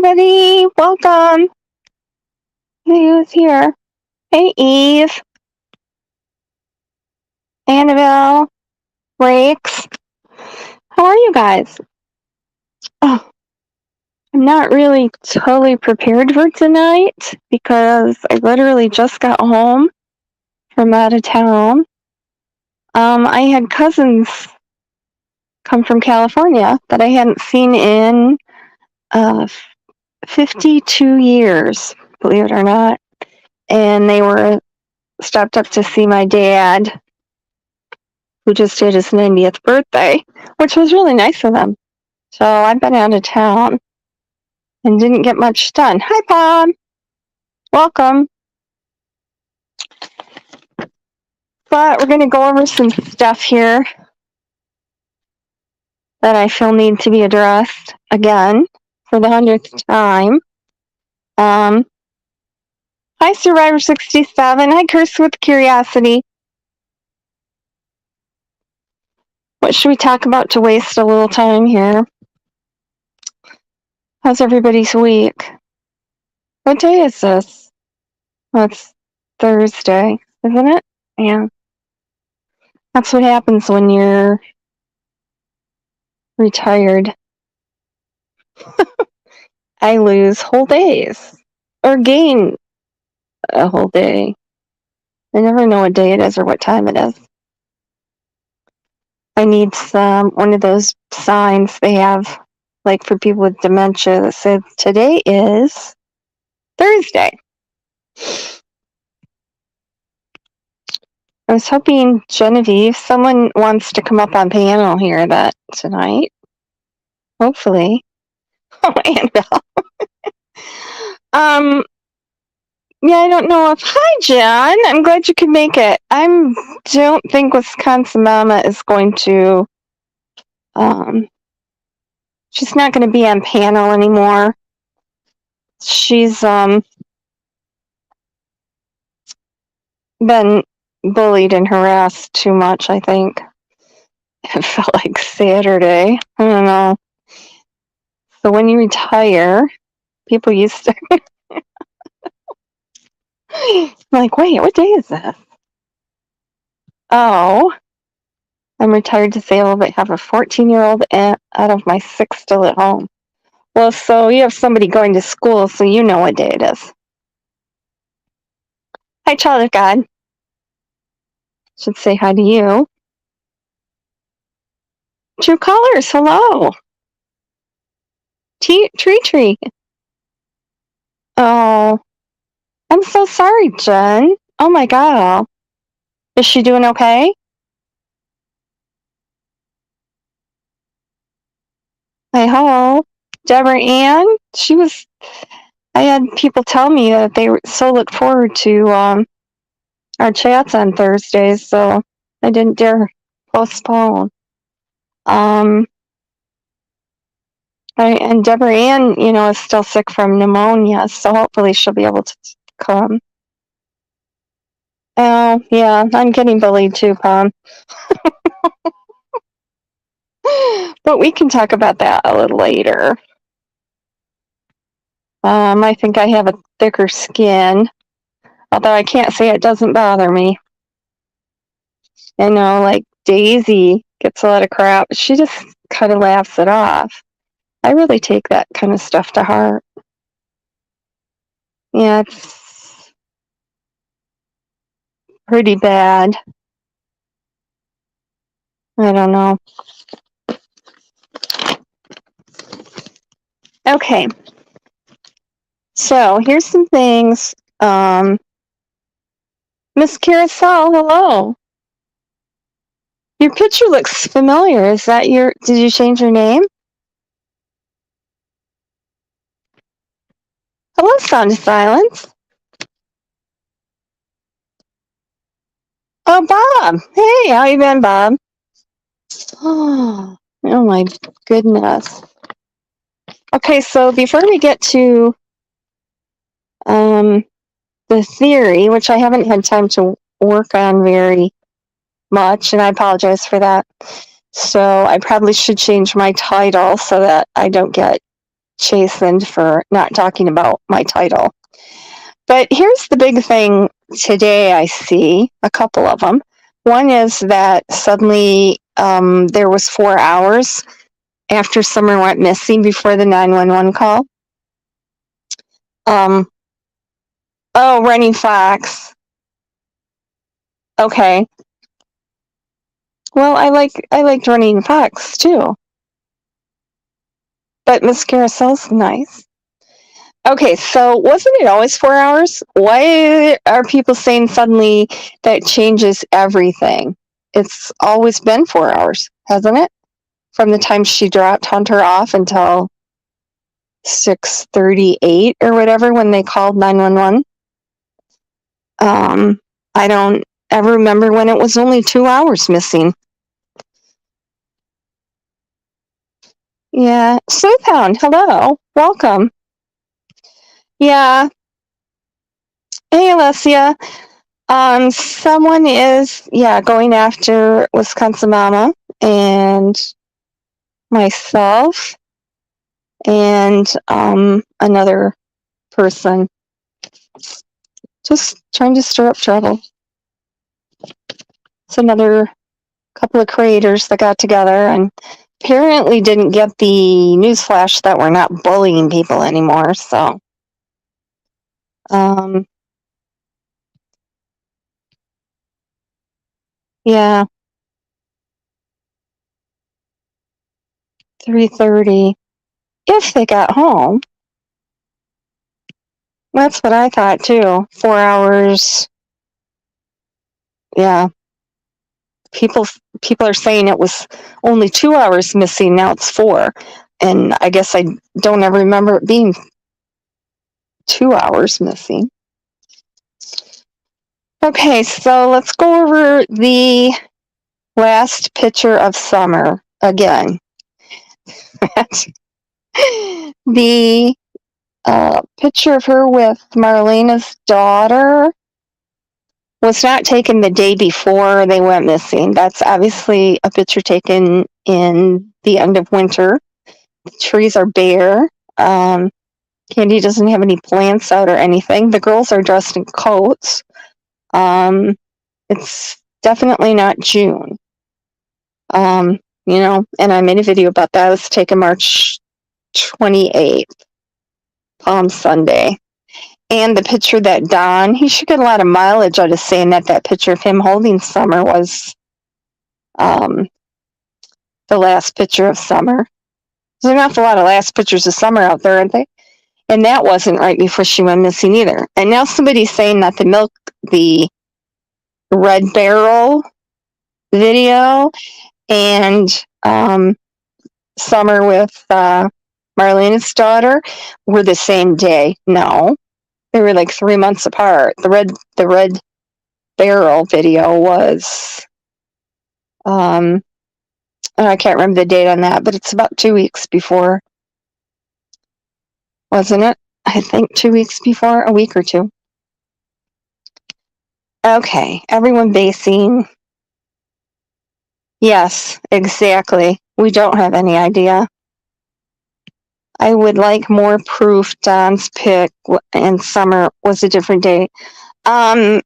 everybody. Welcome. Who's here? Hey, Eve. Annabelle. Rakes. How are you guys? Oh, I'm not really totally prepared for tonight because I literally just got home from out of town. I had cousins come from California that I hadn't seen in 52 years, believe it or not. And they were stopped up to see my dad, who just did his 90th birthday, which was really nice of them. So I've been out of town and didn't get much done. Hi, Bob. Welcome. But we're going to go over some stuff here that I feel need to be addressed again for the 100th time. Hi, Survivor 67. Hi, Curse with Curiosity. What should we talk about to waste a little time here? How's everybody's week? What day is this? Oh, it's Thursday, isn't it? Yeah. That's what happens when you're retired. I lose whole days or gain a whole day. I never know what day it is or what time it is. I need one of those signs they have, like for people with dementia, that says today is Thursday. I was hoping, Genevieve, someone wants to come up on panel here tonight. Hopefully. Oh, Annabelle. Yeah, I don't know if... Hi, John. I'm glad you could make it. I don't think Wisconsin Mama is going to... she's not going to be on panel anymore. She's been bullied and harassed too much, I think. It felt like Saturday. I don't know. So when you retire, people used to... like, wait, what day is this? Oh, I'm retired disabled, but have a 14-year-old out of my 6 still at home. Well, so you have somebody going to school, so you know what day it is. Hi, child of God. Should say hi to you. True Colors, hello. Tree. Oh, I'm so sorry, Jen. Oh my God. Is she doing okay? I hope. Deborah Ann, I had people tell me that they so look forward to our chats on Thursdays, so I didn't dare postpone. And Deborah Ann, is still sick from pneumonia, so hopefully she'll be able to come. Oh, yeah, I'm getting bullied too, Pom. But we can talk about that a little later. I think I have a thicker skin, although I can't say it doesn't bother me. I know, like Daisy gets a lot of crap. She just kind of laughs it off. I really take that kind of stuff to heart. Yeah, it's pretty bad. I don't know. Okay. So here's some things. Miss Carousel, hello. Your picture looks familiar. Is that did you change your name? Hello, Sound of Silence. Oh, Bob. Hey, how you been, Bob? Oh my goodness. Okay, so before we get to the theory, which I haven't had time to work on very much, and I apologize for that. So I probably should change my title so that I don't get chastened for not talking about my title. But here's the big thing today I see, a couple of them. One is that suddenly there was 4 hours after Summer went missing before the 911 call. Oh, Rennie Fox. Okay. Well, I liked Rennie Fox too. But Miss Carousel's nice. Okay, so wasn't it always 4 hours? Why are people saying suddenly that changes everything? It's always been 4 hours, hasn't it? From the time she dropped Hunter off until 6:38 or whatever when they called 911. I don't ever remember when it was only 2 hours missing. Yeah, Sleuthhound, hello, welcome. Yeah. Hey, Alessia. Someone is, going after Wisconsin Mama and myself and another person. Just trying to stir up trouble. It's another couple of creators that got together and apparently didn't get the newsflash that we're not bullying people anymore, so yeah. 3:30 if they got home. That's what I thought too. 4 hours. Yeah. People are saying it was only 2 hours missing, now it's 4. And I guess I don't ever remember it being 2 hours missing. Okay, so let's go over the last picture of Summer again. The picture of her with Marlena's daughter was not taken the day before they went missing. That's obviously a picture taken in the end of winter. The trees are bare. Candy doesn't have any plants out or anything. The girls are dressed in coats. It's definitely not June. And I made a video about that. It was taken March 28th, Palm Sunday. And the picture that Don, he should get a lot of mileage out of saying that picture of him holding Summer was the last picture of Summer. There's an awful lot of last pictures of Summer out there, aren't they? And that wasn't right before she went missing either. And now somebody's saying that the Red Barrel video and Summer with Marlena's daughter were the same day. No, they were like 3 months apart. The Red Barrel video was, I can't remember the date on that, but it's about 2 weeks before, wasn't it? I think 2 weeks before, a week or two. Okay, everyone basing. Yes, exactly. We don't have any idea. I would like more proof Don's pick and Summer was a different date. I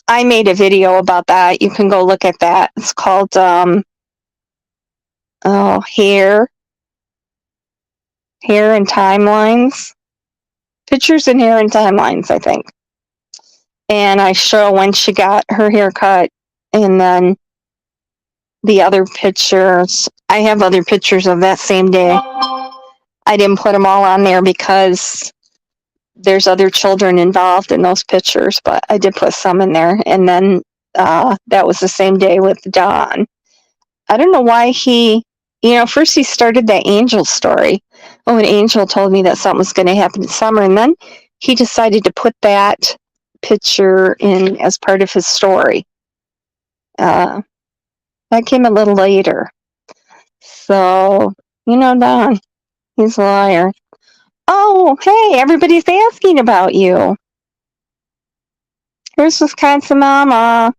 made a video about that. You can go look at that. It's called Hair and Timelines. Pictures and Hair and Timelines, I think. And I show when she got her hair cut and then the other pictures. I have other pictures of that same day. I didn't put them all on there because there's other children involved in those pictures, but I did put some in there. And then that was the same day with Don. I don't know why first he started that Angel story. Oh, an Angel told me that something was going to happen in Summer. And then he decided to put that picture in as part of his story. That came a little later. So, Don, he's a liar. Oh, hey, everybody's asking about you. Here's Wisconsin Mama.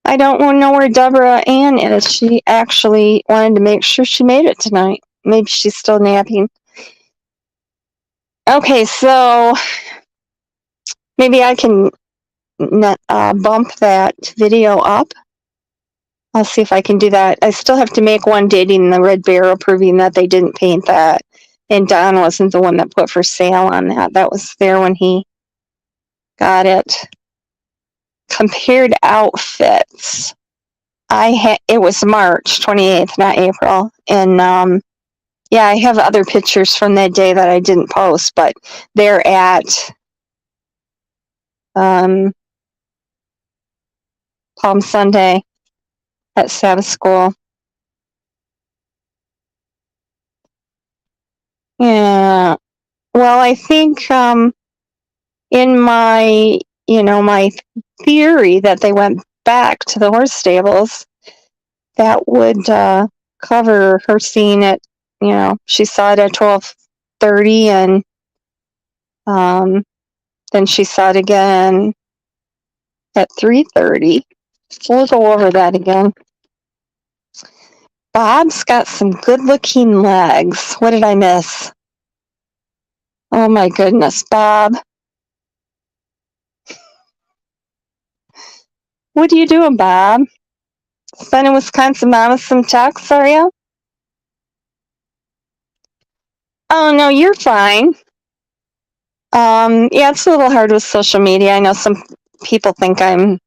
I don't know where Deborah Ann is. She actually wanted to make sure she made it tonight. Maybe she's still napping. Okay, so maybe I can bump that video up. I'll see if I can do that. I still have to make one dating the Red Barrel, proving that they didn't paint that. And Don wasn't the one that put for sale on that. That was there when he got it. Compared outfits. It was March 28th, not April. And yeah, I have other pictures from that day that I didn't post, but they're at Palm Sunday at Sabbath School. Yeah. Well, I think in my my theory that they went back to the horse stables, that would cover her seeing it. She saw it at 12:30, and then she saw it again at 3:30. We'll go over that again. Bob's got some good-looking legs. What did I miss? Oh my goodness, Bob. What are you doing, Bob? Sending Wisconsin Mama some texts, are you? Oh, no, you're fine. Yeah, it's a little hard with social media. I know some people think I'm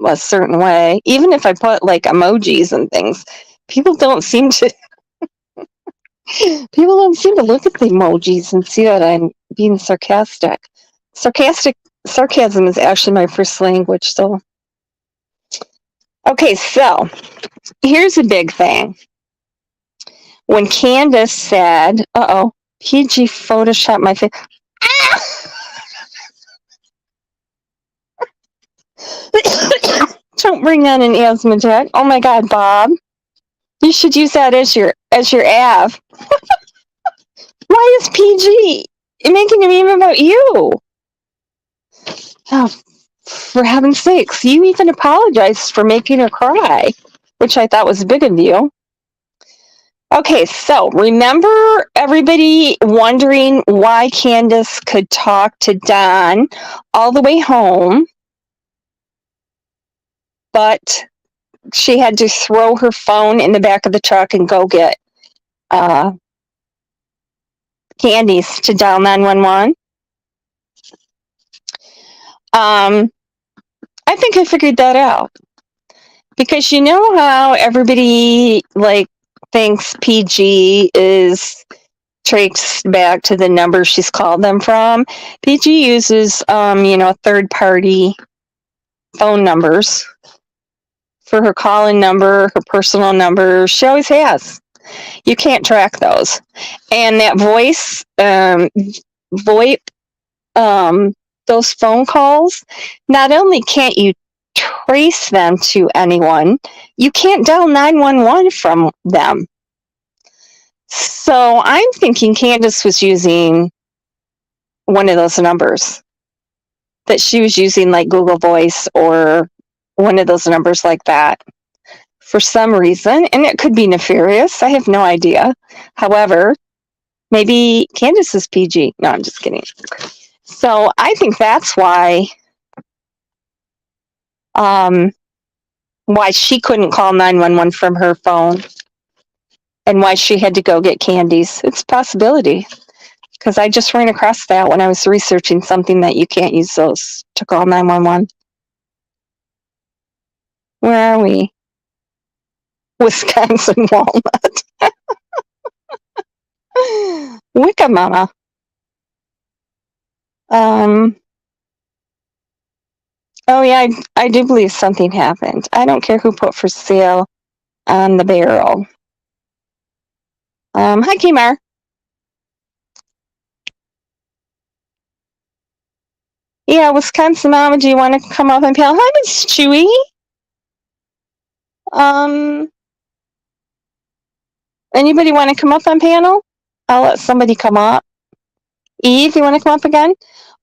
a certain way. Even if I put like emojis and things, people don't seem to look at the emojis and see that I'm being sarcastic. Sarcasm is actually my first language, so. Okay, so here's a big thing. When Candus said, PG photoshopped my face. Don't bring on an asthma attack. Oh my God, Bob. You should use that as your av. Why is PG making a meme about you? Oh, for heaven's sakes, you even apologized for making her cry, which I thought was big of you. Okay, so remember everybody wondering why Candus could talk to Don all the way home, but she had to throw her phone in the back of the truck and go get Candies to dial 911. I think I figured that out. Because you know how everybody thinks PG is traced back to the number she's called them from. PG uses third party phone numbers for her call-in number, her personal number. She always has. You can't track those. And that voice VoIP those phone calls, not only can't you trace them to anyone, you can't dial 911 from them. So I'm thinking Candus was using one of those numbers, that she was using like Google Voice or one of those numbers like that for some reason, and it could be nefarious. I have no idea. However, maybe Candus is PG. No, I'm just kidding. So I think that's why she couldn't call 911 from her phone and why she had to go get candies. It's a possibility, because I just ran across that when I was researching something, that you can't use those to call 911. Where are we? Wisconsin Walnut. Wicca Mama. Oh yeah, I do believe something happened. I don't care who put for sale on the barrel. Hi, Kimar. Yeah, Wisconsin Mama, do you want to come up and panel? Hi, Miss Chewy. Anybody want to come up on panel? I'll let somebody come up. Eve, you want to come up again?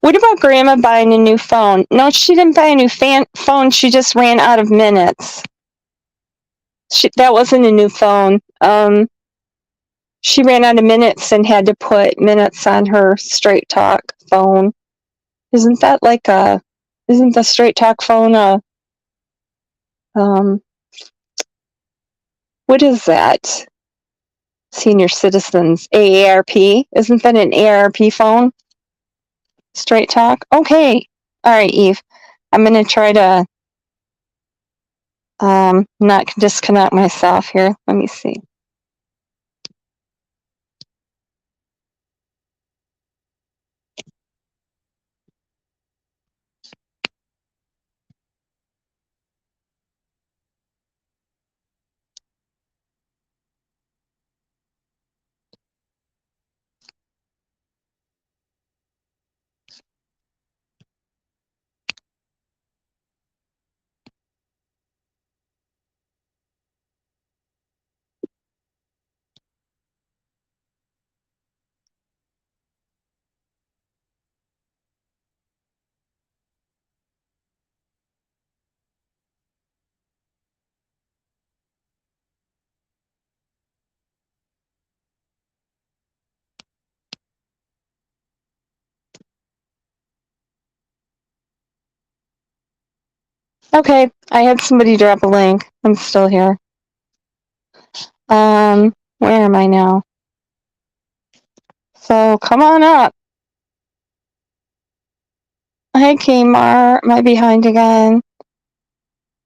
What about Grandma buying a new phone? No, she didn't buy a new phone. She just ran out of minutes. That wasn't a new phone. She ran out of minutes and had to put minutes on her Straight Talk phone. Isn't the Straight Talk phone what is that? Senior Citizens, AARP. Isn't that an AARP phone? Straight Talk? Okay. All right, Eve. I'm going to try to not disconnect myself here. Let me see. Okay, I had somebody drop a link. I'm still here. Where am I now? So come on up. Hi, Kmart. Am I behind again?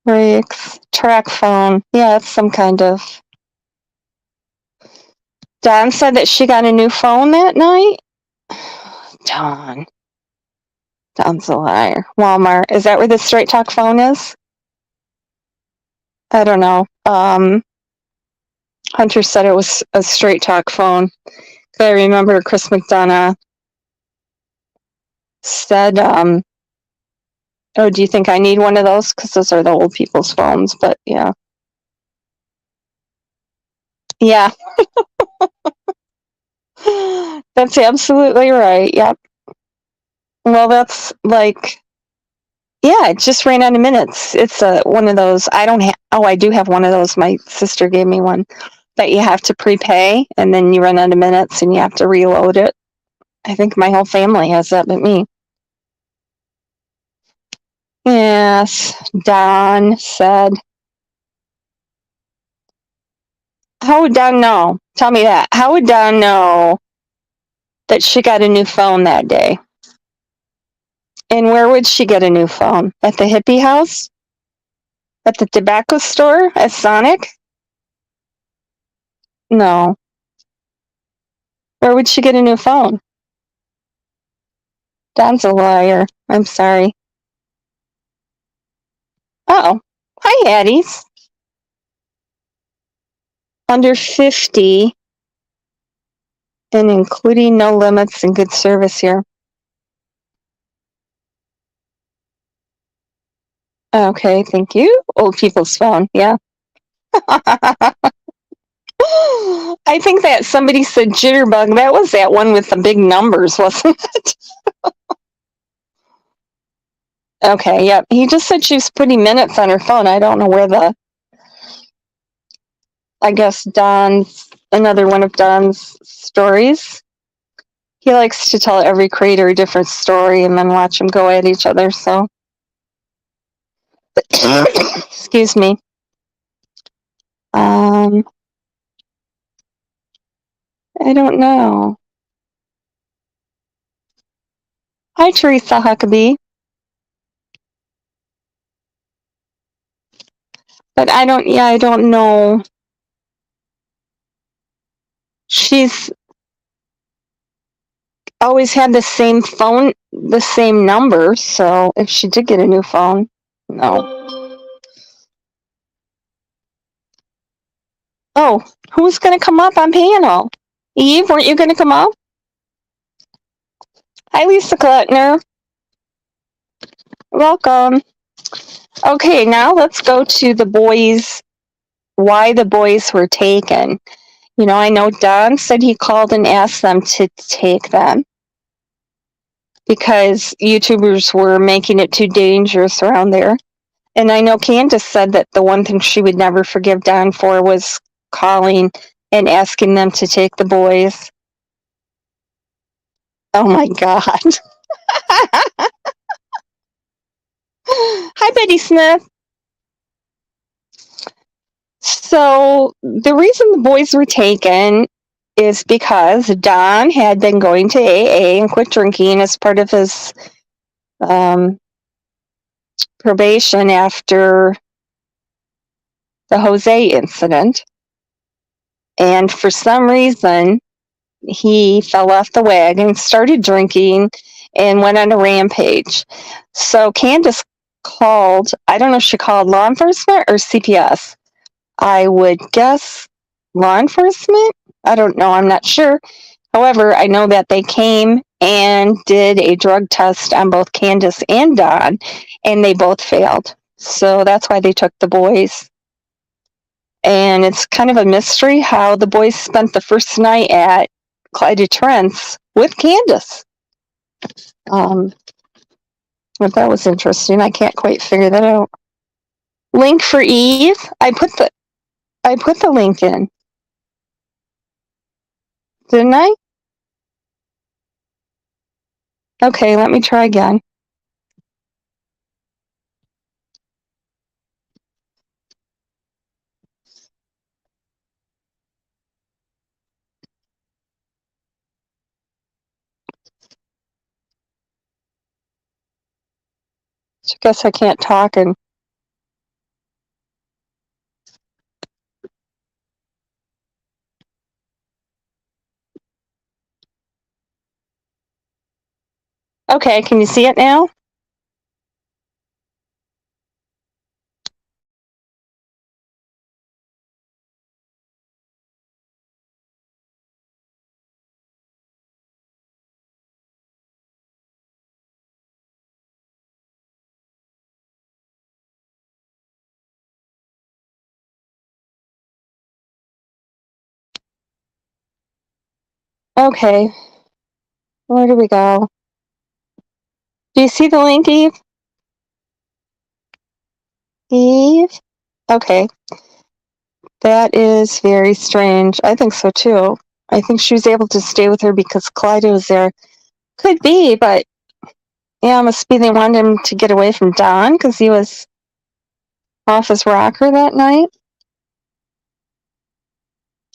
Breaks. Track phone. Yeah, it's some kind of. Dawn said that she got a new phone that night. Dawn's a liar. Walmart. Is that where the Straight Talk phone is? I don't know. Hunter said it was a Straight Talk phone. I remember Chris McDonough said, oh, do you think I need one of those? Because those are the old people's phones, but yeah. Yeah. That's absolutely right. Yep. Well, that's like, yeah, it just ran out of minutes. It's one of those. I do have one of those. My sister gave me one that you have to prepay and then you run out of minutes and you have to reload it. I think my whole family has that but me. Yes, Don said. How would Don know? Tell me that. How would Don know that she got a new phone that day? And where would she get a new phone? At the hippie house? At the tobacco store? At Sonic? No. Where would she get a new phone? Don's a liar. I'm sorry. Oh. Hi, Addies. Under 50 and including no limits and good service here. Okay, thank you. Old people's phone, yeah. I think that somebody said jitterbug. That was that one with the big numbers, wasn't it? Okay, yep. He just said she was putting minutes on her phone. I don't know where I guess another one of Don's stories. He likes to tell every creator a different story and then watch them go at each other, so. Excuse me. I don't know. Hi, Teresa Huckabee. But I don't know. She's always had the same phone, the same number, so if she did get a new phone, no. Oh, who's going to come up on panel? Eve, weren't you going to come up? Hi, Lisa Klettner. Welcome. Okay, now let's go to the boys, why the boys were taken. You know, I know Don said he called and asked them to take them. because YouTubers were making it too dangerous around there. And I know Candace said that the one thing she would never forgive Don for was calling and asking them to take the boys. Oh my God. Hi, Betty Smith. So the reason the boys were taken is because Don had been going to AA and quit drinking as part of his probation after the Jose incident. And for some reason, he fell off the wagon, started drinking, and went on a rampage. So Candace called, I don't know if she called law enforcement or CPS. I would guess law enforcement. I don't know. I'm not sure. However, I know that they came and did a drug test on both Candace and Don, and they both failed. So that's why they took the boys. And it's kind of a mystery how the boys spent the first night at Clyde Trent's with Candace. But that was interesting. I can't quite figure that out. Link for Eve. I put the link in. Didn't I? Okay, let me try again. I guess I can't talk and okay, can you see it now? Okay. Where do we go? Do you see the link, Eve? Eve? Okay. That is very strange. I think so too. I think she was able to stay with her because Clyde was there. Could be, but yeah, must be they wanted him to get away from Don because he was off his rocker that night.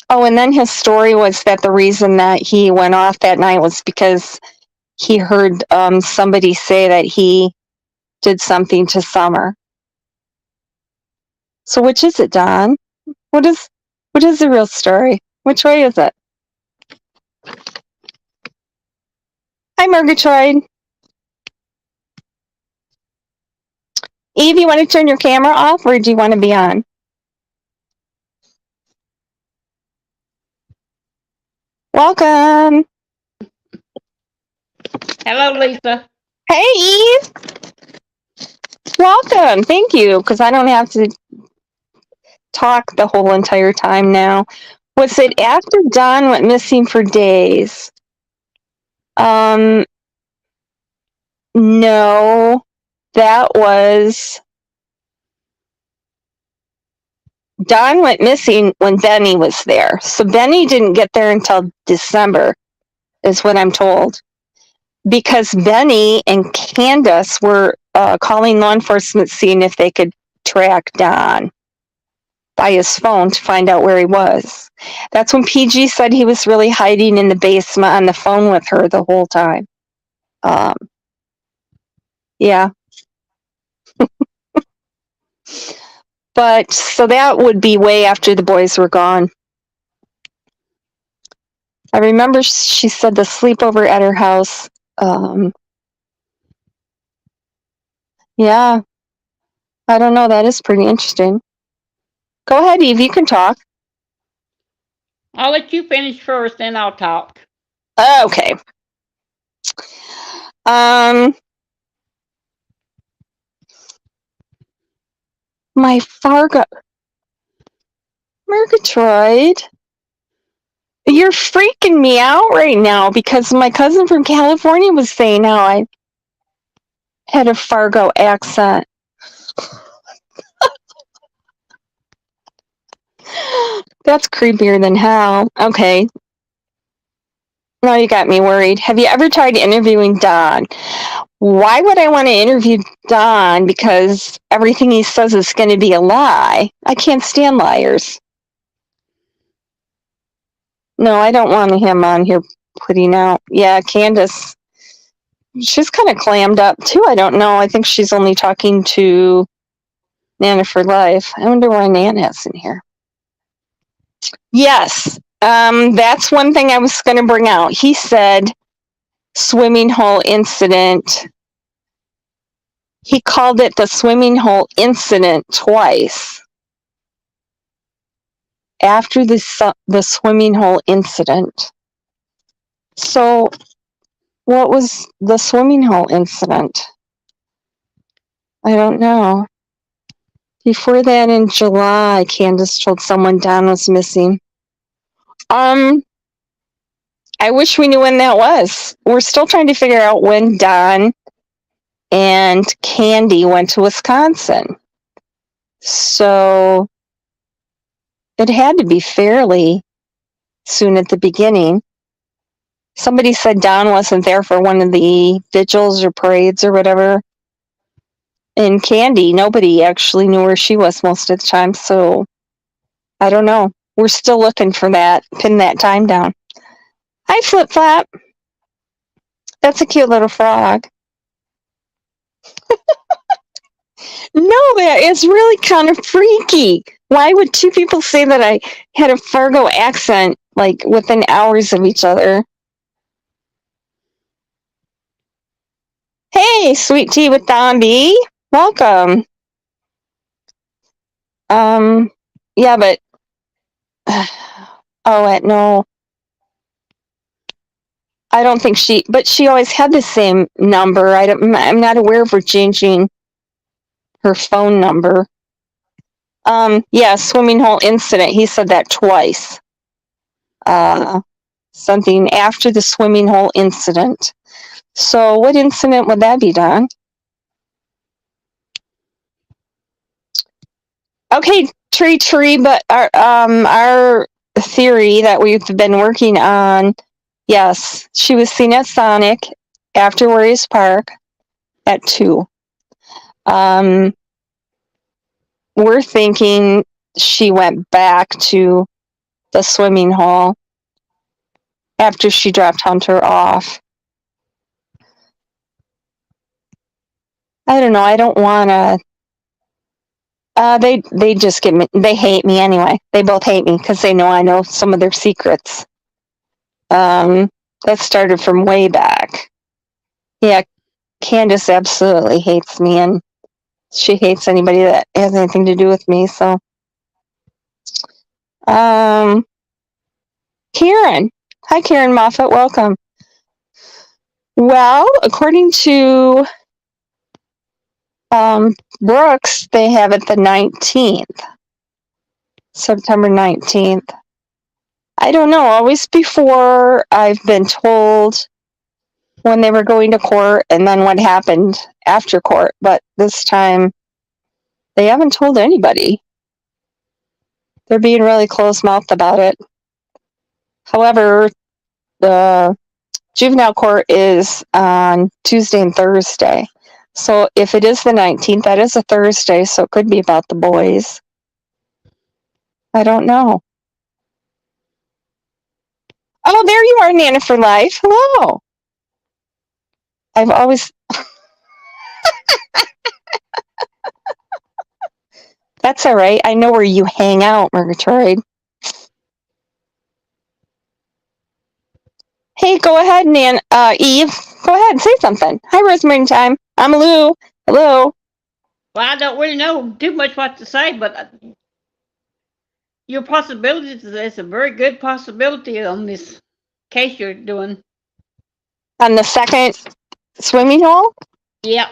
Oh, and then his story was that the reason that he went off that night was because he heard somebody say that he did something to Summer. So which is it, Don? What is the real story? Which way is it? Hi, Murgatroyd. Eve, you want to turn your camera off or do you want to be on? Welcome. Hello, Lisa. Hey, Eve. Welcome. Thank you, because I don't have to talk the whole entire time now. Was it after Don went missing for days? No, that was Don went missing when Benny was there. So Benny didn't get there until December, is what I'm told. Because Benny and Candace were calling law enforcement, seeing if they could track Don by his phone to find out where he was. That's when PG said he was really hiding in the basement on the phone with her the whole time. Yeah. But so that would be way after the boys were gone. I remember she said the sleepover at her house. Yeah. I don't know. That is pretty interesting. Go ahead, Eve. You can talk. I'll let you finish first, then I'll talk. Okay. My Fargo Murgatroyd. You're freaking me out right now because my cousin from California was saying how I had a Fargo accent. That's creepier than hell. Okay. Now you got me worried. Have you ever tried interviewing Don? Why would I want to interview Don? Because everything he says is going to be a lie. I can't stand liars. No, I don't want him on here putting out. Yeah, Candus. She's kind of clammed up too. I don't know. I think she's only talking to Nana for life. I wonder why Nana's in here. Yes, that's one thing I was going to bring out. He said swimming hole incident. He called it the swimming hole incident twice. After the swimming hole incident. So, what was the swimming hole incident? I don't know. Before that, in July, Candus told someone Don was missing. I wish we knew when that was. We're still trying to figure out when Don and Candy went to Wisconsin. So it had to be fairly soon at the beginning. Somebody said Don wasn't there for one of the vigils or parades or whatever. And Candy, nobody actually knew where she was most of the time. So I don't know. We're still looking for that, pin that time down. Hi, Flip Flop. That's a cute little frog. No, that is really kind of freaky. Why would two people say that I had a Fargo accent, like, within hours of each other? Hey, Sweet Tea with Don B. Welcome. Yeah, but... no. I don't think but she always had the same number. I'm not aware of her changing her phone number. Yeah, swimming hole incident. He said that twice. Something after the swimming hole incident. So what incident would that be, Don? Okay, Tree, but our theory that we've been working on, yes, she was seen at Sonic after Warriors Park at 2. We're thinking she went back to the swimming hole after she dropped Hunter off. I don't know. I don't want to. They just give me. They hate me anyway. They both hate me because they know I know some of their secrets. That started from way back. Yeah, Candus absolutely hates me, and she hates anybody that has anything to do with me. So, Karen. Hi, Karen Moffat. Welcome. Well, according to Brooks, they have it the 19th. September 19th. I don't know. Always before I've been told when they were going to court and then what happened after court. But this time, they haven't told anybody. They're being really close-mouthed about it. However, the juvenile court is on Tuesday and Thursday. So if it is the 19th, that is a Thursday, so it could be about the boys. I don't know. Oh, there you are, Nana for Life. Hello. I've always... That's all right. I know where you hang out, Murgatroyd. Hey, go ahead, Eve. Go ahead and say something. Hi, Rosemary Time. I'm Lou. Hello. Well, I don't really know too much what to say, but your possibilities is a very good possibility on this case you're doing. On the second swimming hole? Yep.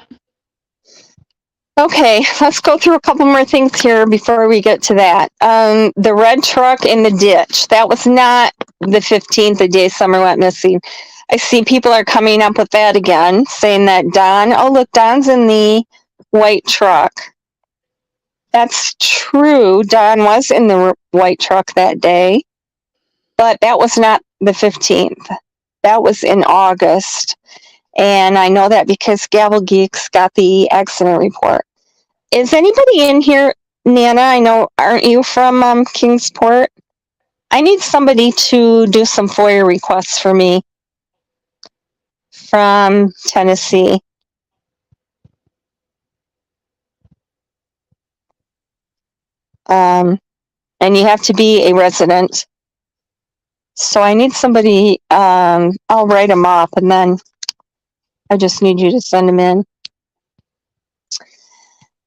Okay, let's go through a couple more things here before we get to that. The red truck in the ditch. That was not the 15th, the day Summer went missing. I see people are coming up with that again, saying that Don, oh, look, Don's in the white truck. That's true. Don was in the white truck that day, but that was not the 15th. That was in August. And I know that because Gavel Geeks got the accident report. Is anybody in here, Nana? I know, aren't you from Kingsport? I need somebody to do some FOIA requests for me from Tennessee. And you have to be a resident. So I need somebody, I'll write them up and then I just need you to send them in.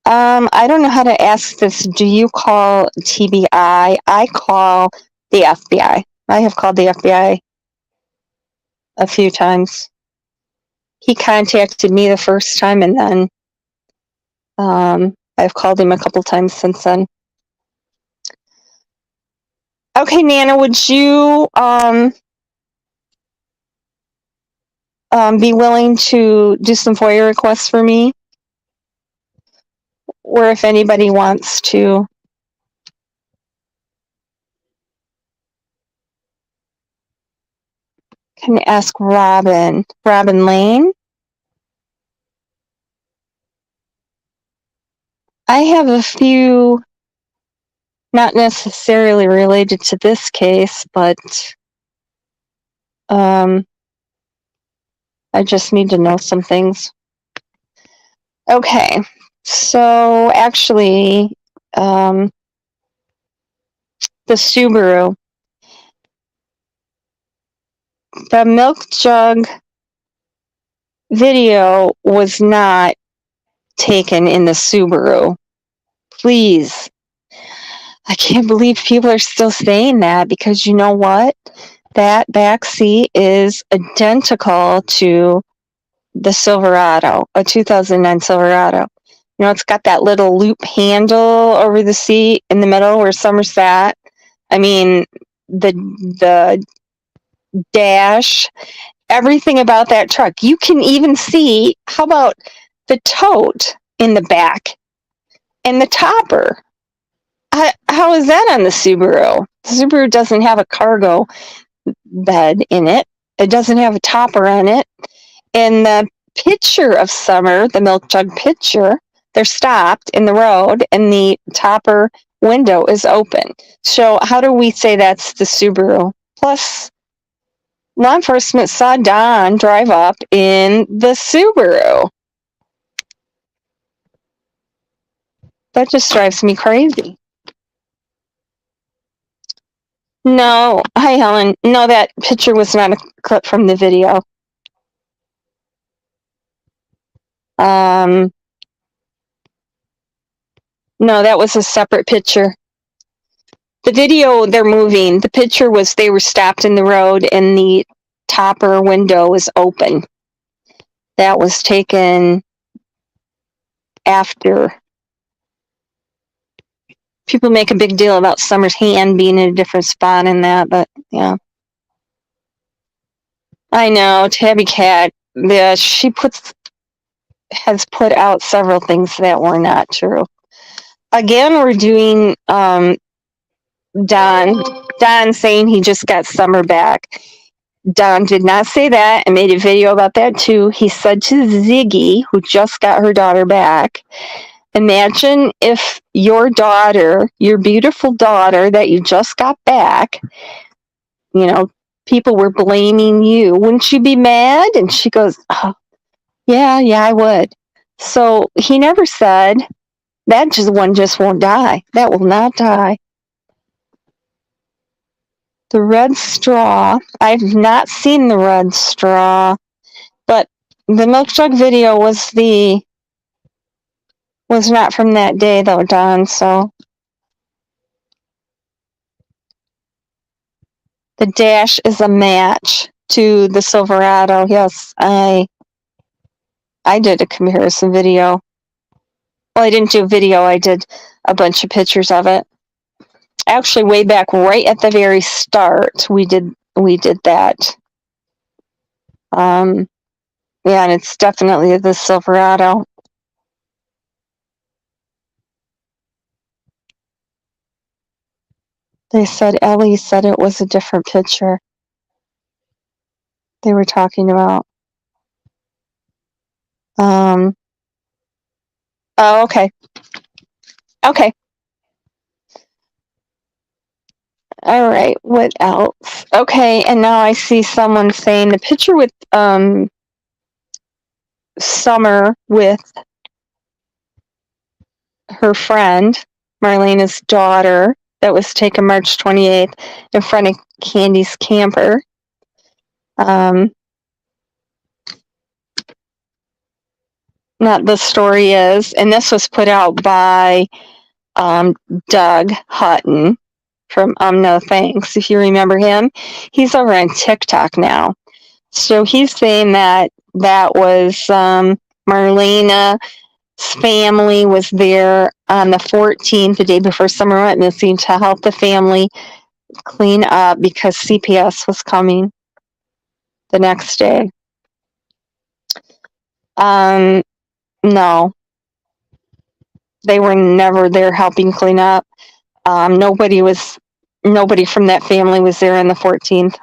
I don't know how to ask this. Do you call TBI? I call the FBI. I have called the FBI a few times. He contacted me the first time and then I've called him a couple times since then. Okay, Nana, would you be willing to do some FOIA requests for me? Or if anybody wants to. Can I ask Robin Lane? I have a few, not necessarily related to this case, but I just need to know some things. Okay, so actually, the Subaru, the milk jug video was not taken in the Subaru. Please. I can't believe people are still saying that because you know what? That back seat is identical to the Silverado, a 2009 Silverado. You know, it's got that little loop handle over the seat in the middle where Summer sat. I mean, the dash, everything about that truck. You can even see, how about the tote in the back and the topper? How is that on the Subaru? The Subaru doesn't have a cargo bed in it. It doesn't have a topper on it. And the picture of Summer, the milk jug picture, they're stopped in the road and the topper window is open. So how do we say that's the Subaru? Plus, law enforcement saw Don drive up in the Subaru. That just drives me crazy. No, hi Helen. No, that picture was not a clip from the video. No, that was a separate picture. The video, they're moving. The picture was they were stopped in the road and the topper window was open. That was taken after. People make a big deal about Summer's hand being in a different spot in that, but yeah. I know, Tabby Cat, she has put out several things that were not true. Again, we're doing Don saying he just got Summer back. Don did not say that and made a video about that too. He said to Ziggy, who just got her daughter back, imagine if your daughter, your beautiful daughter that you just got back, you know, people were blaming you. Wouldn't you be mad? And she goes, oh, yeah, I would. So he never said, that one just won't die. That will not die. The red straw. I've not seen the red straw, but the milk jug video was not from that day though, Don, so. The dash is a match to the Silverado. Yes, I did a comparison video. Well, I didn't do a video. I did a bunch of pictures of it. Actually, way back right at the very start, we did we did that. Yeah, and it's definitely the Silverado. They said Ellie said it was a different picture they were talking about. Oh, okay. Okay. All right. What else? Okay, and now I see someone saying the picture with Summer with her friend, Marlena's daughter, that was taken March 28th in front of Candy's camper. Not the story is, and this was put out by Doug Hutton from No Thanks, if you remember him. He's over on TikTok now. So he's saying that was Marlena's family was there on the 14th, the day before Summer went missing, to help the family clean up because CPS was coming the next day. No. They were never there helping clean up. Nobody from that family was there on the 14th.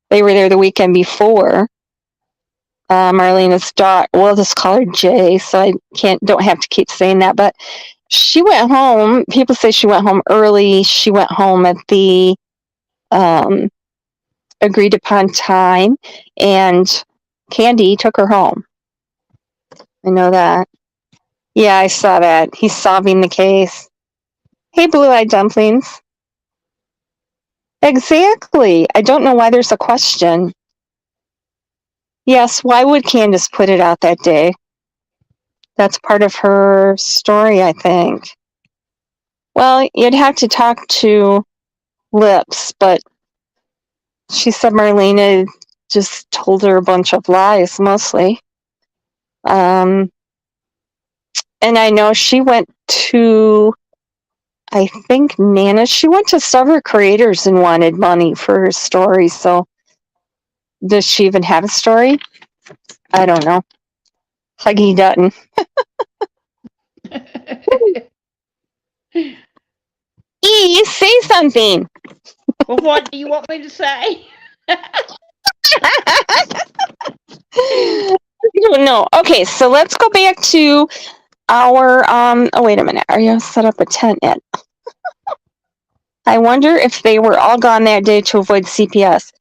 They were there the weekend before. Marlena's daughter, we'll just call her Jay, so I don't have to keep saying that, but she went home. People say she went home early. She went home at the agreed upon time, and Candy took her home. I know that. Yeah, I saw that. He's solving the case. Hey, blue-eyed dumplings. Exactly. I don't know why there's a question. Yes, why would Candace put it out that day? That's part of her story, I think. Well, you'd have to talk to Lips, but she said Marlena just told her a bunch of lies, mostly. And I know she went to, I think, Nana. She went to several creators and wanted money for her story, so does she even have a story? I don't know. Huggy Dutton. Say something. Well, what do you want me to say? I don't know. Okay, so let's go back to our oh, wait a minute. Are you set up a tent yet? I wonder if they were all gone that day to avoid CPS.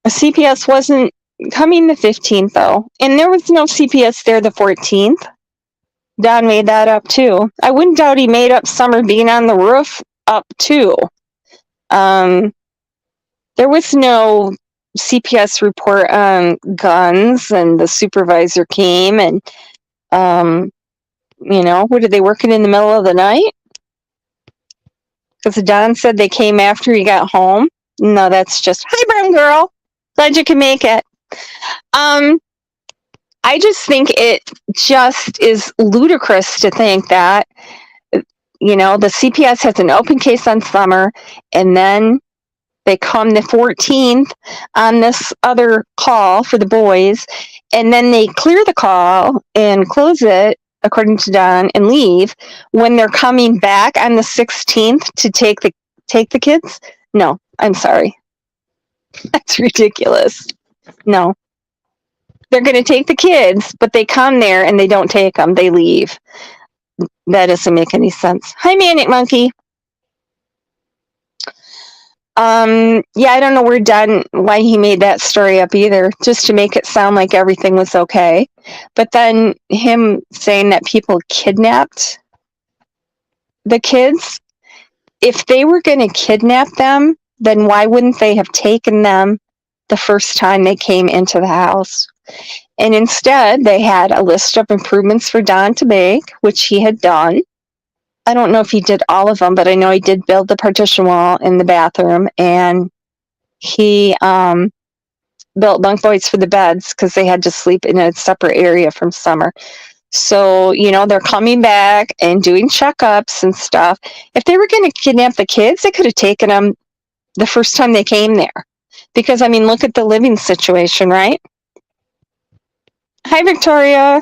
CPS wasn't coming the 15th, though, and there was no CPS there the 14th. Don made that up, too. I wouldn't doubt he made up Summer being on the roof up, too. There was no CPS report on guns, and the supervisor came, and, what, are they working in the middle of the night? Because Don said they came after he got home. No, that's just, hi, brown girl. Glad you can make it. I just think it just is ludicrous to think that, the CPS has an open case on Summer, and then they come the 14th on this other call for the boys, and then they clear the call and close it, according to Don, and leave when they're coming back on the 16th to take the kids. No, I'm sorry. That's ridiculous. No. They're going to take the kids, but they come there and they don't take them. They leave. That doesn't make any sense. Hi, Manic Monkey. Yeah, I don't know why he made that story up either, just to make it sound like everything was okay. But then him saying that people kidnapped the kids, if they were going to kidnap them, then why wouldn't they have taken them the first time they came into the house? And instead, they had a list of improvements for Don to make, which he had done. I don't know if he did all of them, but I know he did build the partition wall in the bathroom, and he built bunk voids for the beds because they had to sleep in a separate area from Summer. So, they're coming back and doing checkups and stuff. If they were going to kidnap the kids, they could have taken them the first time they came there. Because, I mean, look at the living situation, right? Hi, Victoria.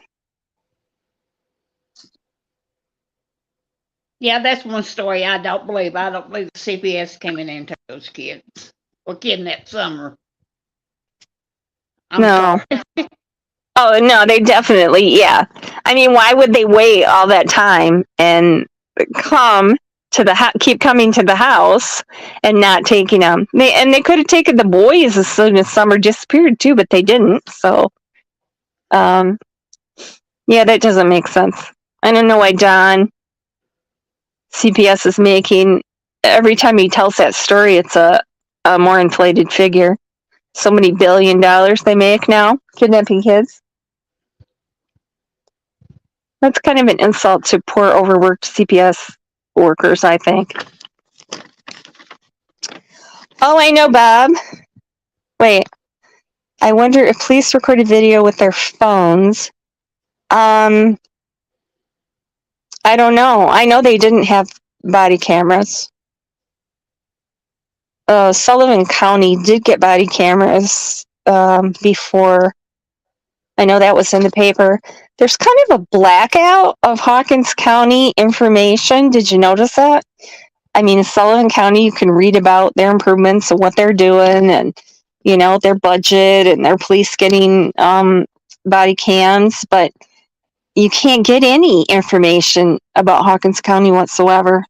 Yeah, that's one story I don't believe. I don't believe the CPS came in there and took those kids or kidnapped Summer. I'm No. sorry. Oh, no, they definitely, yeah. I mean, why would they wait all that time and come to the keep coming to the house and not taking them? They could have taken the boys as soon as Summer disappeared too, but they didn't. So, yeah, that doesn't make sense. I don't know why Don CPS is making every time he tells that story, it's a more inflated figure. So many $1 billion they make now kidnapping kids. That's kind of an insult to poor, overworked CPS workers, I think. Oh, I know, Bob. Wait. I wonder if police recorded video with their phones. I don't know. I know they didn't have body cameras. Sullivan County did get body cameras before. I know that was in the paper. There's kind of a blackout of Hawkins County information. Did you notice that? I mean, Sullivan County, you can read about their improvements and what they're doing and, you know, their budget and their police getting body cams, but you can't get any information about Hawkins County whatsoever.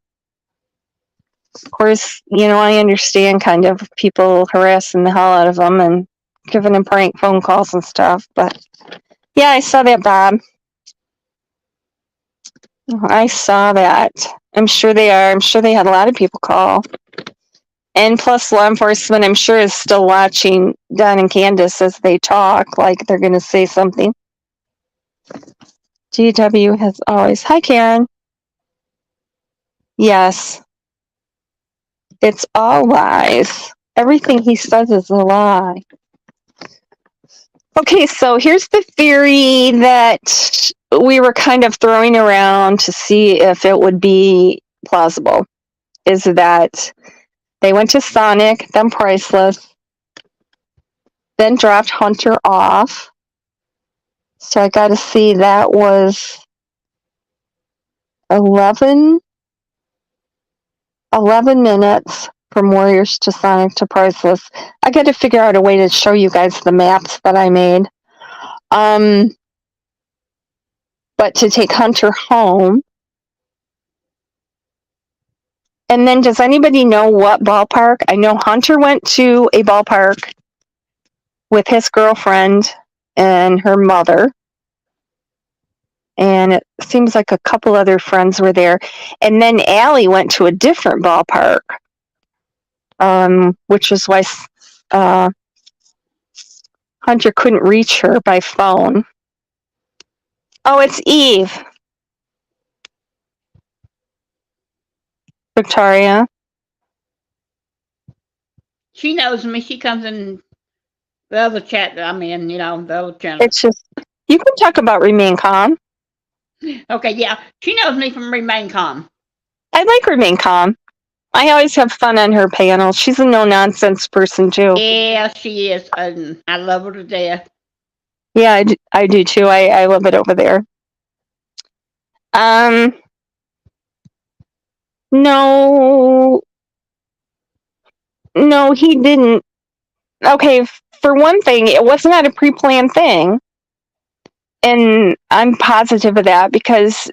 Of course, you know, I understand kind of people harassing the hell out of them and giving them prank phone calls and stuff, but yeah, I saw that, Bob. I saw that. I'm sure they are. I'm sure they had a lot of people call. And plus, law enforcement, I'm sure, is still watching Don and Candus as they talk, like they're going to say something. GW has always. Hi, Karen. Yes. It's all lies. Everything he says is a lie. Okay, so here's the theory that we were kind of throwing around to see if it would be plausible, is that they went to Sonic, then Priceless, then dropped Hunter off. So I got to see that was 11 minutes from Warriors to Sonic to Priceless. I got to figure out a way to show you guys the maps that I made. But to take Hunter home. And then does anybody know what ballpark? I know Hunter went to a ballpark with his girlfriend and her mother. And it seems like a couple other friends were there. And then Allie went to a different ballpark, which is why Hunter couldn't reach her by phone. Oh, it's Eve. Victoria. She knows me. She comes in the other chat that I'm in, you know, the other channel. It's just, you can talk about Remain Calm. Okay, yeah. She knows me from Remain Calm. I like Remain Calm. I always have fun on her panel. She's a no-nonsense person, too. Yeah, she is. And I love her to death. Yeah, I do, too. I love it over there. No, he didn't. Okay, for one thing, it was not a pre-planned thing. And I'm positive of that because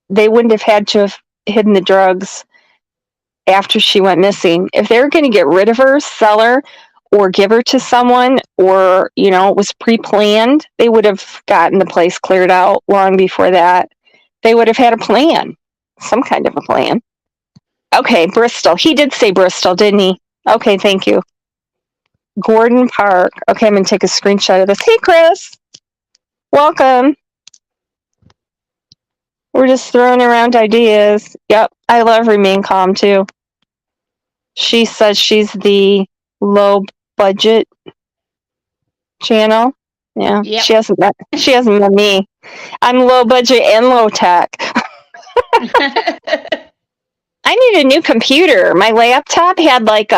they wouldn't have had to have hidden the drugs after she went missing. If they were going to get rid of her, sell her, or give her to someone, or, you know, it was pre-planned, they would have gotten the place cleared out long before that. They would have had a plan, some kind of a plan. Okay, Bristol. He did say Bristol, didn't he? Okay, thank you. Gordon Park. Okay, I'm going to take a screenshot of this. Hey, Chris. Welcome. We're just throwing around ideas. Yep, I love Remain Calm, too. She says she's the low budget channel. Yeah, yep. She hasn't met me. I'm low budget and low tech. I need a new computer. My laptop had like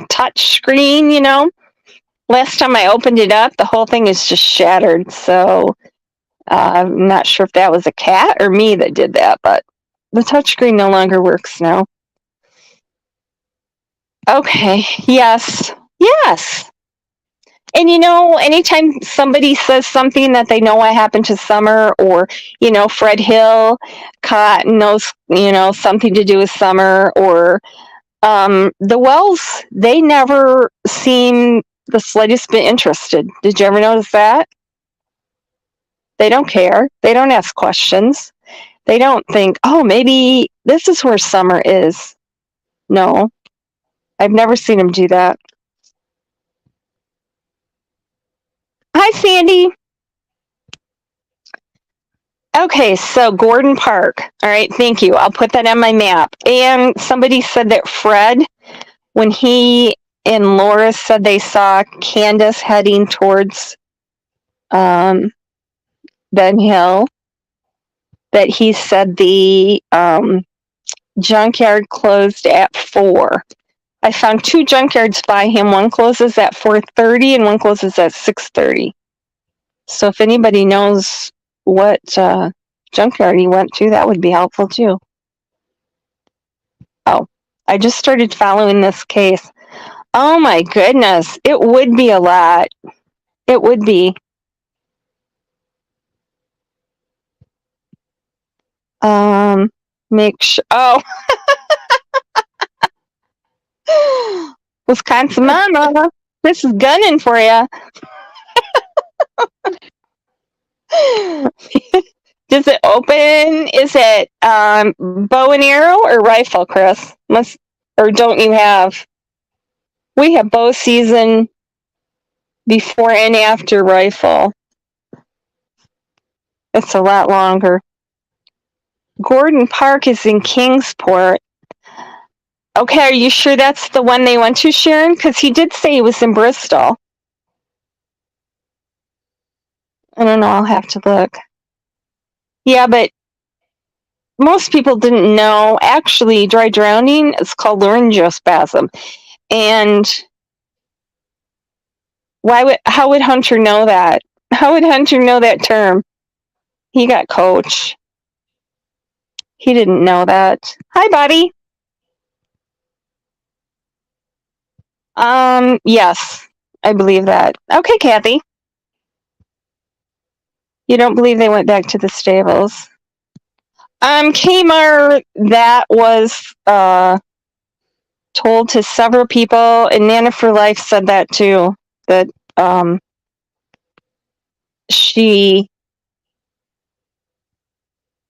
touch screen, you know, Last time I opened it up, the whole thing is just shattered. So I'm not sure if that was a cat or me that did that, but the touchscreen no longer works now. Okay. Yes. Yes. And anytime somebody says something that they know I happen to Summer, or Fred Hill knows something to do with Summer, or the Wells, they never seem the slightest bit interested. Did you ever notice that? They don't care. They don't ask questions. They don't think, oh, maybe this is where Summer is. No, I've never seen them do that. Hi, Sandy. Okay, so Gordon Park. All right, thank you. I'll put that on my map. And somebody said that Fred, when he and Laura said they saw Candus heading towards Ben Hill, that he said the junkyard closed at 4. I found 2 junkyards by him. One closes at 4:30 and one closes at 6:30. So if anybody knows what junkyard he went to, that would be helpful too. Oh, I just started following this case. Oh my goodness, it would be a lot. It would be. Make sure. Oh, Wisconsin Mama, this is gunning for you. Does it open? Is it bow and arrow or rifle, Chris? Or don't you have? We have bow season before and after rifle. It's a lot longer. Gordon Park is in Kingsport. Okay, are you sure that's the one they went to, Sharon? Because he did say he was in Bristol. I don't know, I'll have to look. Yeah, but most people didn't know. Actually, dry drowning is called laryngospasm. And how would Hunter know that? How would Hunter know that term? He got coach. He didn't know that. Hi, buddy. Yes, I believe that. Okay, Kathy. You don't believe they went back to the stables? Kmart, that was told to several people, and Nana for Life said that too. That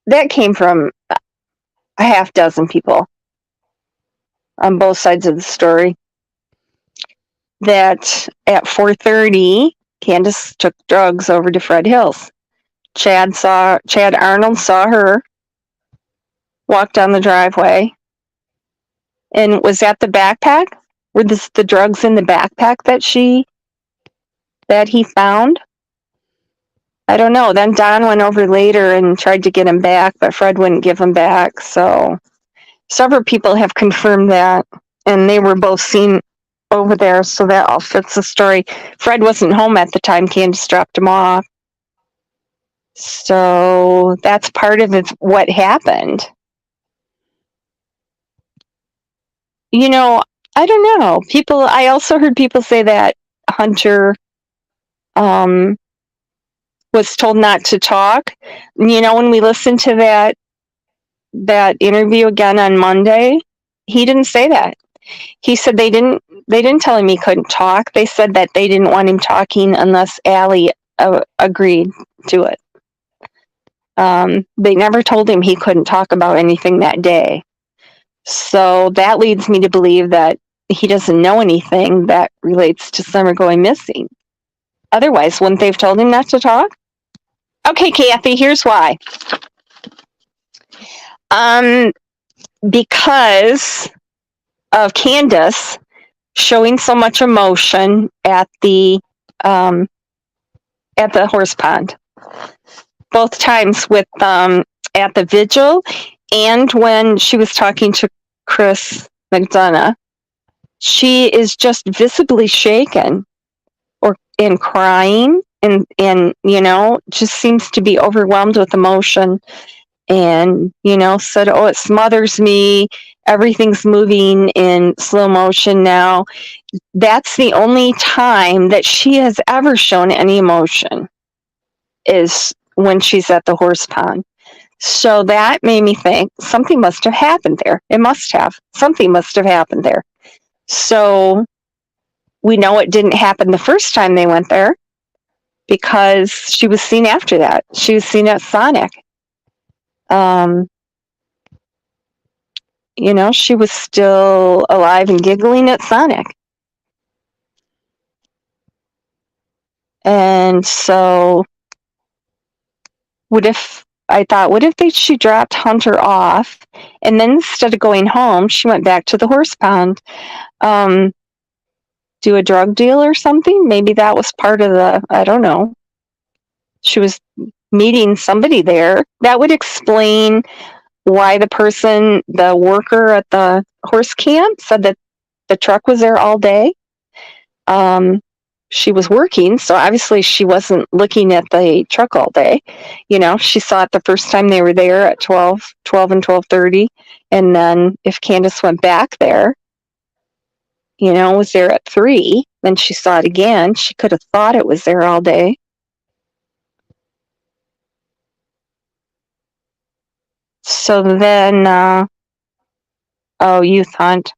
that came from a half dozen people on both sides of the story. That at 4:30, Candus took drugs over to Fred Hill's. Chad Arnold saw her walk down the driveway. And was that the backpack? Were the drugs in the backpack that he found? I don't know. Then Don went over later and tried to get him back, but Fred wouldn't give him back. So several people have confirmed that, and they were both seen over there, so that all fits the story. Fred wasn't home at the time Candus dropped him off. So that's part of what happened. I don't know. I also heard people say that Hunter was told not to talk. When we listened to that interview again on Monday, he didn't say that. He said they didn't tell him he couldn't talk. They said that they didn't want him talking unless Allie agreed to it. They never told him he couldn't talk about anything that day. So that leads me to believe that he doesn't know anything that relates to Summer going missing. Otherwise, wouldn't they have told him not to talk? Okay, Kathy, here's why. Because of Candus showing so much emotion at the horse pond. Both times with at the vigil and when she was talking to Chris McDonough, she is just visibly shaken. and crying and just seems to be overwhelmed with emotion, and said, oh, it smothers me, everything's moving in slow motion now. That's the only time that she has ever shown any emotion, is when she's at the horse pond. So that made me think something must have happened there. Something must have happened there. So we know it didn't happen the first time they went there, because she was seen after that. She was seen at Sonic. She was still alive and giggling at Sonic. And so what if she dropped Hunter off, and then instead of going home, she went back to the horse pond, do a drug deal or something? Maybe that was part of I don't know. She was meeting somebody there. That would explain why the worker at the horse camp said that the truck was there all day. She was working, so obviously she wasn't looking at the truck all day. She saw it the first time they were there at 12 and 12:30, and then if Candus went back there, was there at 3, then she saw it again. She could have thought it was there all day. So then, youth hunt.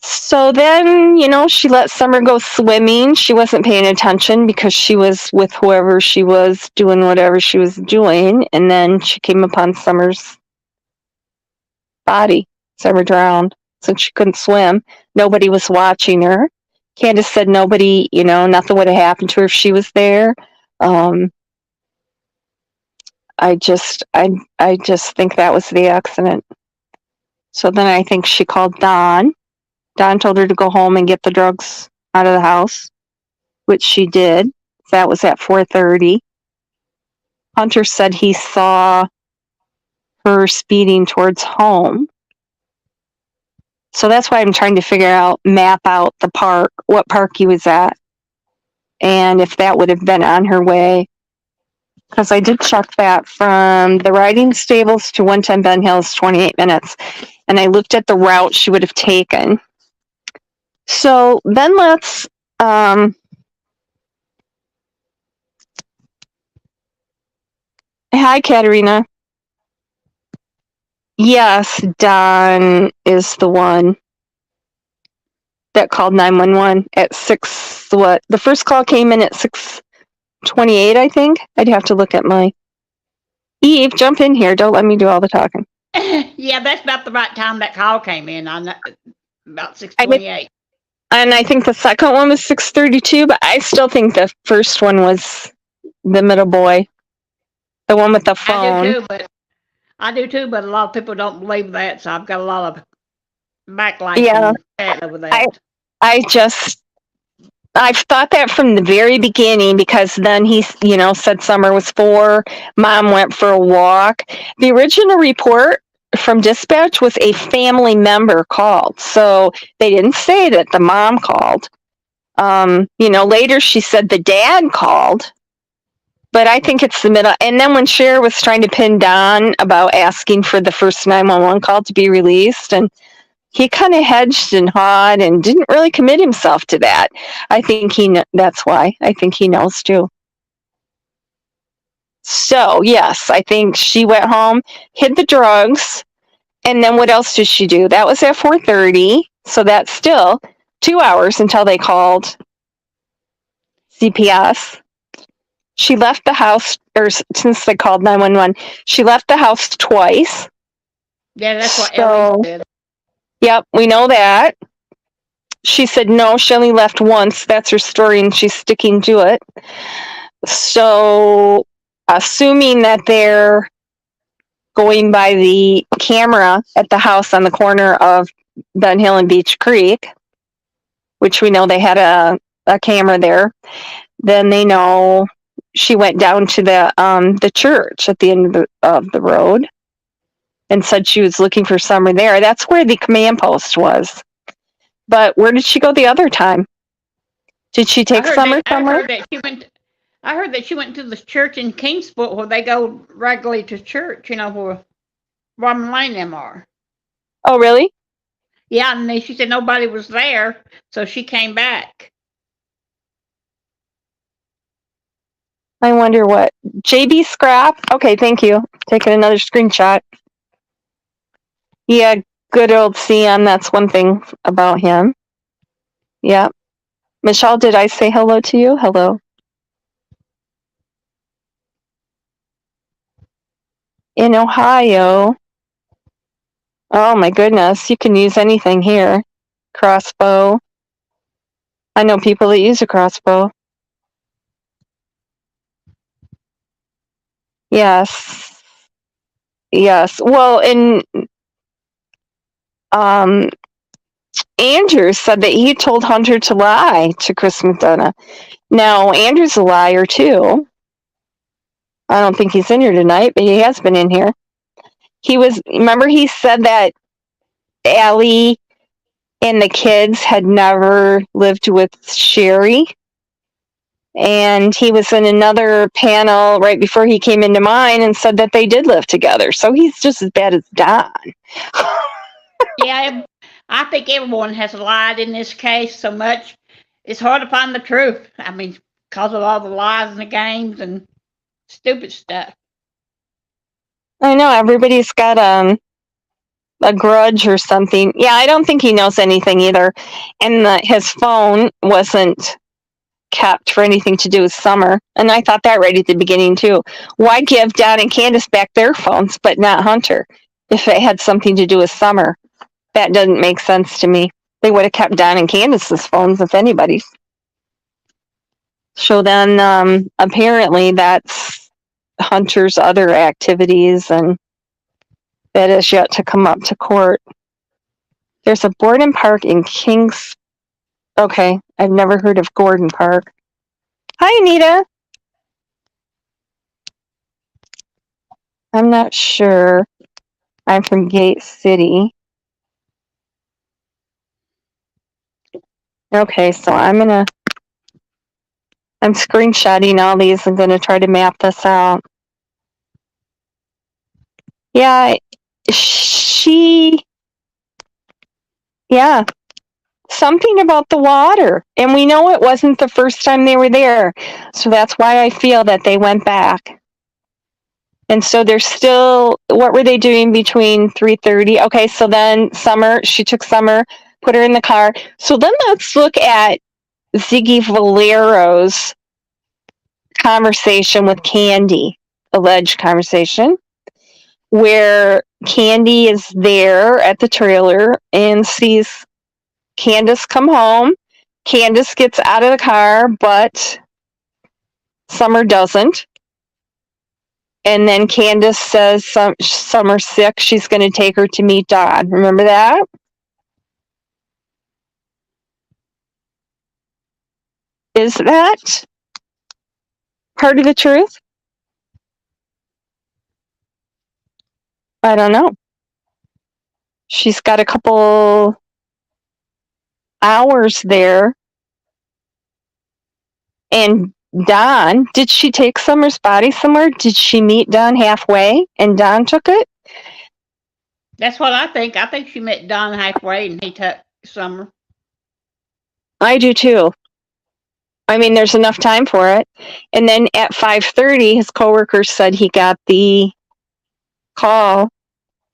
So then, she let Summer go swimming. She wasn't paying attention because she was with whoever she was doing whatever she was doing. And then she came upon Summer's body. Summer drowned since she couldn't swim. Nobody was watching her. Candus said nobody, nothing would have happened to her if she was there. I just think that was the accident. So then I think she called Don. Don told her to go home and get the drugs out of the house, which she did. That was at 4:30. Hunter said he saw her speeding towards home. So that's why I'm trying to map out the park, what park he was at, and if that would have been on her way. Because I did check that from the riding stables to 110 Ben Hills, 28 minutes. And I looked at the route she would have taken. So then let's, hi, Katerina. Yes, Don is the one that called 911 at 6, the first call came in at 6:28, I think. I'd have to look at my... Eve, jump in here. Don't let me do all the talking. Yeah, that's about the right time that call came in, on about 6:28. And I think the second one was 6:32, but I still think the first one was the middle boy, the one with the phone. I do too, but a lot of people don't believe that, so I've got a lot of backlash over that. I've thought that from the very beginning, because then he, said Summer was 4, Mom went for a walk. The original report from dispatch was a family member called, so they didn't say that the mom called. Later she said the dad called, but I think it's the middle. And then when Cher was trying to pin Don about asking for the first 911 call to be released, and he kind of hedged and hawed and didn't really commit himself to that. I think that's why. I think he knows too. So, yes, I think she went home, hid the drugs, and then what else did she do? That was at 4:30, so that's still 2 hours until they called CPS. She left the house, or since they called 911, she left the house twice. Yeah, that's what Ellie said. Yep, we know that. She said no, she only left once. That's her story, and she's sticking to it. So, assuming that they're going by the camera at the house on the corner of Ben Hill and Beach Creek, which we know they had a camera there, then they know she went down to the church at the end of the road and said she was looking for Summer there. That's where the command post was. But where did she go the other time? Did she I take heard Summer that. I somewhere? heard that she went. I heard that she went to the church in Kingsport where they go regularly to church. You know where Robin Lane them are. Oh, really? Yeah, and she said nobody was there, so she came back. I wonder what. JB Scrap. Okay, thank you. Taking another screenshot. Yeah, good old CM. That's one thing about him. Yeah. Michelle, did I say hello to you? Hello. In Ohio. Oh my goodness, you can use anything here. Crossbow. I know people that use a crossbow. Yes. Yes. Well, and um, Andrew said that he told Hunter to lie to Chris McDonough. Now, Andrew's a liar too. I don't think he's in here tonight, but he has been in here. Remember he said that Allie and the kids had never lived with Sherry? And he was in another panel right before he came into mine and said that they did live together. So he's just as bad as Don. Yeah, I think everyone has lied in this case so much. It's hard to find the truth. I mean, because of all the lies and the games and stupid stuff. I know everybody's got a grudge or something. Yeah, I don't think he knows anything either. And his phone wasn't kept for anything to do with Summer. And I thought that right at the beginning too. Why give Don and Candus back their phones but not Hunter if it had something to do with Summer? That doesn't make sense to me. They would have kept Don and Candus's phones if anybody's. So then apparently that's Hunter's other activities, and that is yet to come up to court. There's a Borden Park in Kings. Okay, I've never heard of Gordon Park. Hi, Anita. I'm not sure. I'm from Gate City. Okay, so I'm screenshotting all these and gonna try to map this out. Yeah, yeah, something about the water. And we know it wasn't the first time they were there. So that's why I feel that they went back. And so they're still, what were they doing between 3:30? Okay, so then she took Summer, put her in the car. So then let's look at Ziggy Valero's conversation with Candy, alleged conversation, where Candy is there at the trailer and sees Candace come home. Candace gets out of the car, but Summer doesn't. And then Candace says Summer's sick. She's going to take her to meet Don. Remember that? Is that part of the truth? I don't know. She's got a couple hours there. And Don, did she take Summer's body somewhere? Did she meet Don halfway and Don took it? That's what I think. I think she met Don halfway and he took Summer. I do too. I mean, there's enough time for it. And then at 5:30, his coworker said he got the call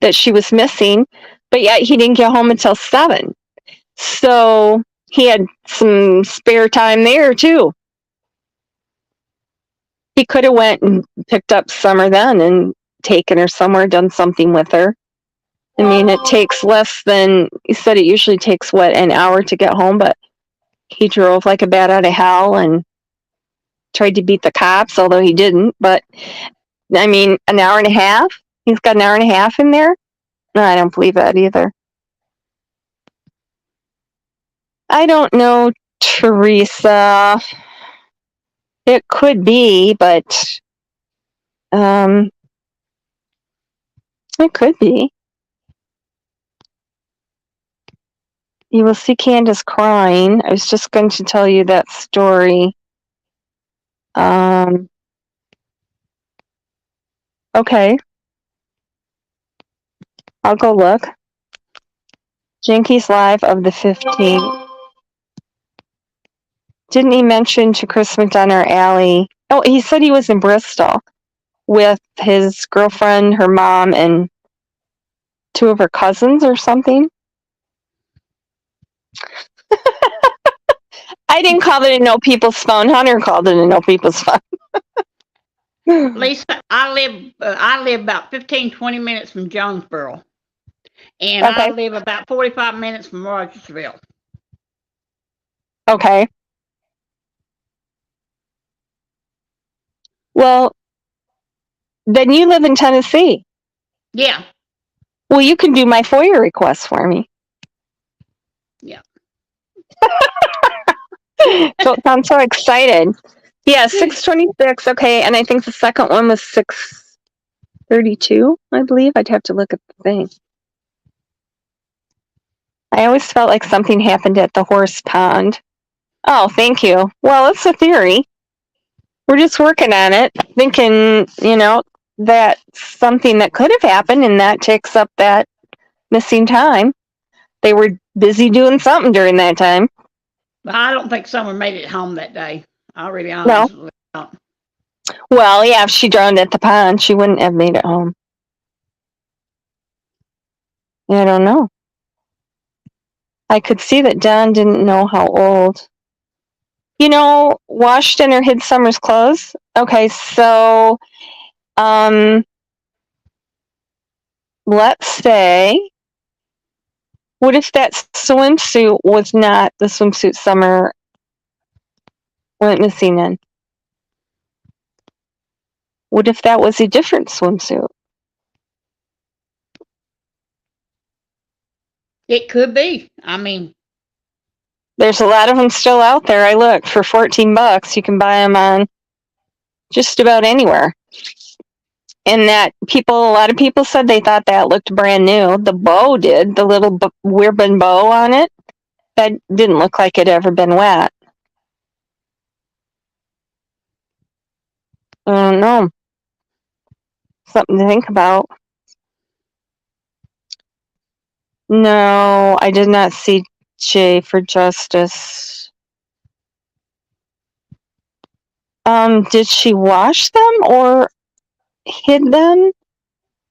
that she was missing, but yet he didn't get home until 7. So he had some spare time there too. He could have went and picked up Summer then and taken her somewhere, done something with her. I mean, it takes less than, he said it usually takes, an hour to get home, but he drove like a bat out of hell and tried to beat the cops, although he didn't. But, I mean, an hour and a half? He's got an hour and a half in there? No, I don't believe that either. I don't know, Teresa. It could be, but it could be. You will see Candace crying. I was just going to tell you that story. Okay. I'll go look. Jinkies Live of the 15th. Didn't he mention to Chris McDonough or Allie? Oh, he said he was in Bristol with his girlfriend, her mom, and 2 of her cousins or something. I didn't call it a No People's Phone. Hunter called it a No People's Phone. Lisa, I live about 15, 20 minutes from Jonesboro. And Okay. I live about 45 minutes from Rogersville. Okay. Well, then you live in Tennessee. Yeah. Well, you can do my FOIA request for me. Yeah. I'm so excited. Yeah, 626. Okay, and I think the second one was 632, I believe. I'd have to look at the thing. I always felt like something happened at the horse pond. Oh, thank you. Well, it's a theory. We're just working on it, thinking, that's something that could have happened, and that takes up that missing time. They were busy doing something during that time. But I don't think Summer made it home that day. I'll really honestly don't. Well, yeah, if she drowned at the pond, she wouldn't have made it home. I don't know. I could see that Don didn't know how old. Washed in or hid Summer's clothes? Okay, so, let's say, what if that swimsuit was not the swimsuit Summer went missing in? What if that was a different swimsuit? It could be. I mean, There's a lot of them still out there. I looked for $14. You can buy them on just about anywhere. And a lot of people said they thought that looked brand new. The bow did, the little ribbon bow on it. That didn't look like it ever been wet. I don't know. Something to think about. No, I did not see Jay for Justice. Did she wash them or hid them?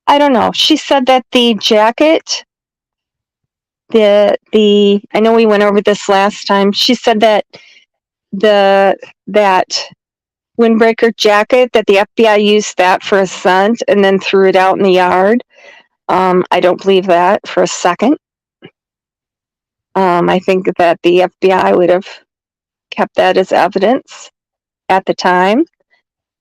I don't know. She said that the jacket, I know we went over this last time. She said that that windbreaker jacket, that the FBI used that for a scent and then threw it out in the yard. I don't believe that for a second. I think that the FBI would have kept that as evidence at the time.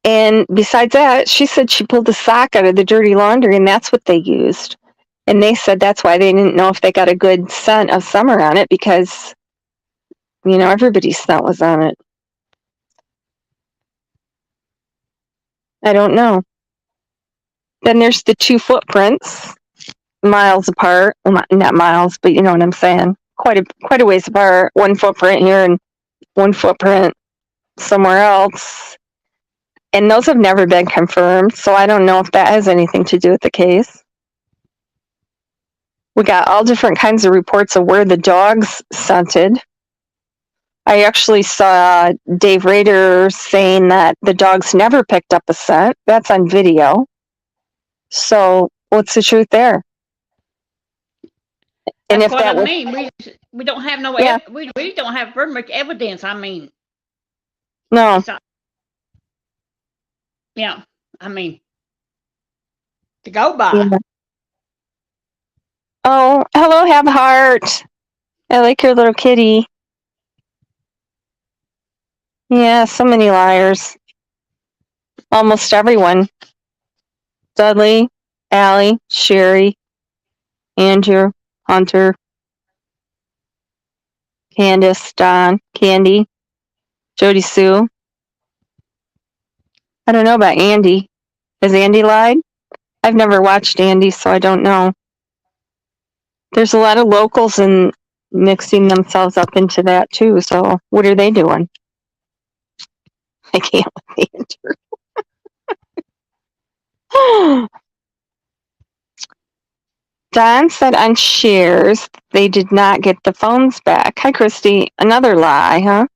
And besides that, she said she pulled the sock out of the dirty laundry and that's what they used. And they said that's why they didn't know if they got a good scent of Summer on it because, everybody's scent was on it. I don't know. Then there's the 2 footprints, miles apart. Well, not miles, but you know what I'm saying. Quite a ways apart. 1 footprint here and 1 footprint somewhere else. And those have never been confirmed, so I don't know if that has anything to do with the case. We got all different kinds of reports of where the dogs scented. I actually saw Dave Rader saying that the dogs never picked up a scent. That's on video. So what's the truth there? And that's if what that I was, mean. We don't have no. Yeah. We really don't have very much evidence. I mean, no, yeah. I mean, to go by. Yeah. Oh, hello, Have Heart. I like your little kitty. Yeah, so many liars. Almost everyone. Dudley, Allie, Sherry, Andrew, Hunter, Candace, Don, Candy, Jody Sue. I don't know about Andy. Has Andy lied? I've never watched Andy, so I don't know. There's a lot of locals in mixing themselves up into that too. So what are they doing? I can't with the interview. Don said on shares they did not get the phones back. Hi, Christy. Another lie, huh?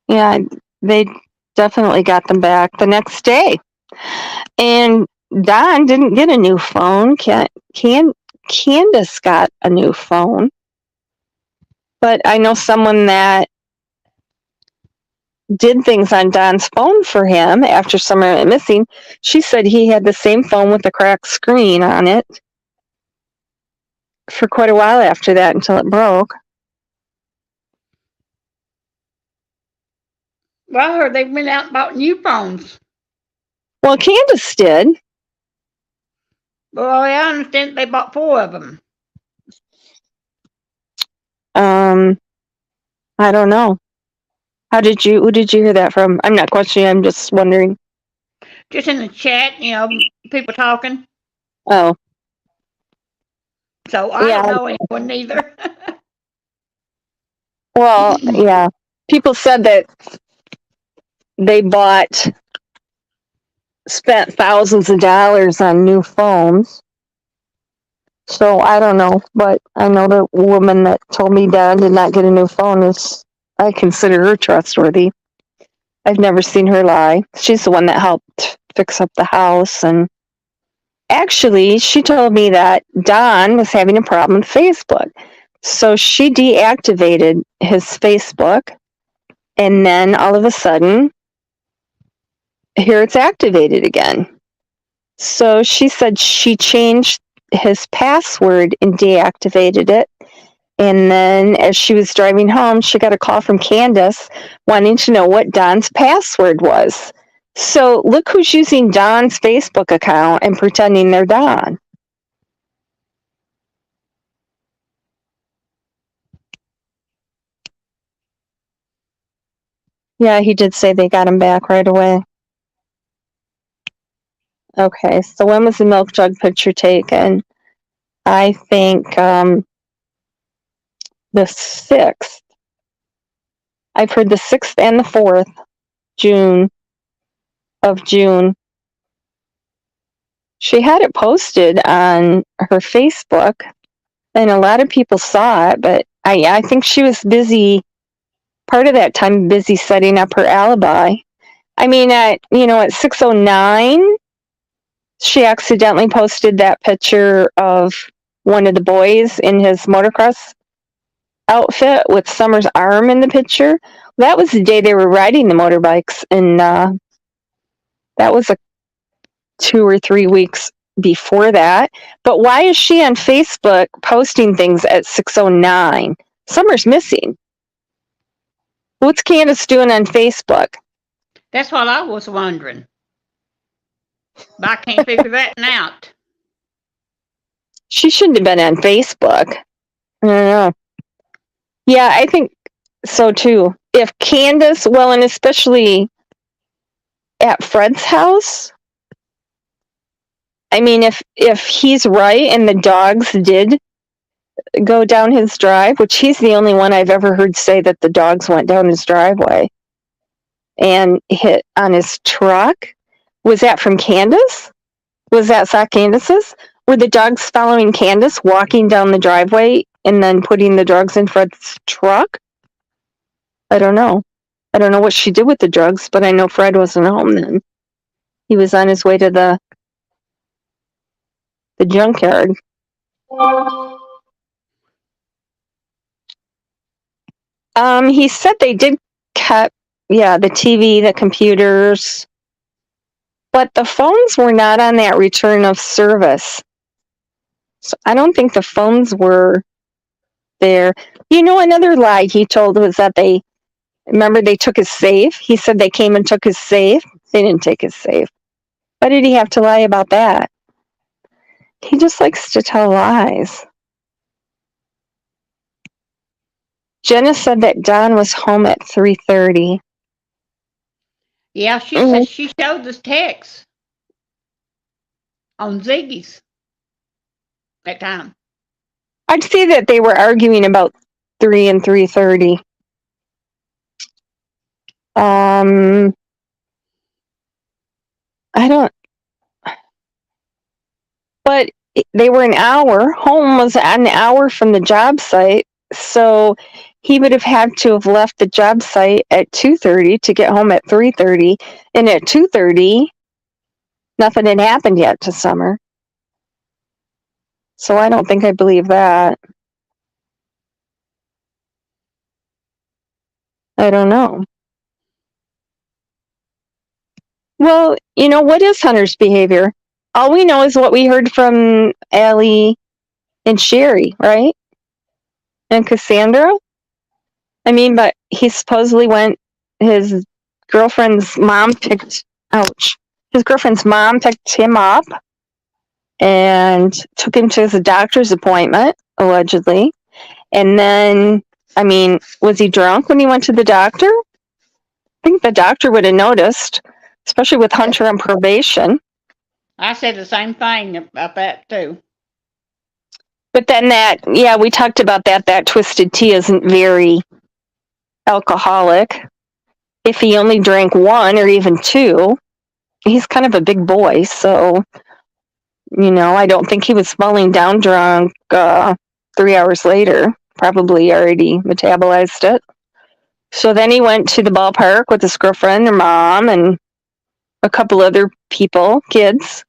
Yeah, they definitely got them back the next day. And Don didn't get a new phone. Candus got a new phone. But I know someone that did things on Don's phone for him after Summer went missing. She said he had the same phone with the cracked screen on it for quite a while after that until it broke. Well, I heard they went out and bought new phones. Well, Candace did. Well, I understand they bought 4 of them. I don't know. Who did you hear that from? I'm not questioning, I'm just wondering. Just in the chat, people talking. Oh. So I don't know anyone neither. Well, yeah. People said that they spent thousands of dollars on new phones. So I don't know, but I know the woman that told me Dad did not get a new phone I consider her trustworthy. I've never seen her lie. She's the one that helped fix up the house, and actually she told me that Don was having a problem with Facebook. So she deactivated his Facebook, and then all of a sudden here it's activated again. So she said she changed his password and deactivated it. And then as she was driving home, she got a call from Candace wanting to know what Don's password was. So look who's using Don's Facebook account and pretending they're Don. Yeah, he did say they got him back right away. Okay, so when was the milk jug picture taken? I think the 6th. I've heard the 6th and the 4th of June. She had it posted on her Facebook, and a lot of people saw it, but I think she was busy, part of that time, busy setting up her alibi. I mean, at 6:09, she accidentally posted that picture of one of the boys in his motocross outfit with Summer's arm in the picture. That was the day they were riding the motorbikes, and that was 2 or 3 weeks before that. But why is she on Facebook posting things at 6:09? Summer's missing. What's Candace doing on Facebook? That's what I was wondering. But I can't figure that out. She shouldn't have been on Facebook. I don't know. Yeah, I think so too. If Candace, well, and especially at Fred's house, I mean, if he's right and the dogs did go down his drive, which he's the only one I've ever heard say that the dogs went down his driveway and hit on his truck. Was that from Candace? Was that Zach Candace's? Were the dogs following Candace walking down the driveway and then putting the drugs in Fred's truck? I don't know. I don't know what she did with the drugs, but I know Fred wasn't home then. He was on his way to the junkyard. He said they did cut, the TV, the computers, but the phones were not on that return of service. So I don't think the phones were there. Another lie he told was that they took his safe. He said they came and took his safe. They didn't take his safe. Why did he have to lie about that? He just likes to tell lies. Jenna said that Don was home at 3:30. Yeah, she said she showed us text on Ziggy's that time. I'd say that they were arguing about 3 and 3:30. I don't, but they were an hour. Home was an hour from the job site, so he would have had to have left the job site at 2:30 to get home at 3:30, and at 2:30, nothing had happened yet to Summer. So I don't think I believe that. I don't know. Well, what is Hunter's behavior? All we know is what we heard from Allie and Sherry, right? And Cassandra. I mean, but he supposedly his girlfriend's mom picked him up and took him to his doctor's appointment, allegedly. And then, I mean, was he drunk when he went to the doctor? I think the doctor would have noticed, especially with Hunter on probation. I said the same thing about that too. But then we talked about that. That twisted tea isn't very alcoholic. If he only drank one or even two, he's kind of a big boy. So, I don't think he was falling down drunk 3 hours later. Probably already metabolized it. So then he went to the ballpark with his girlfriend, their mom, and a couple other people, kids.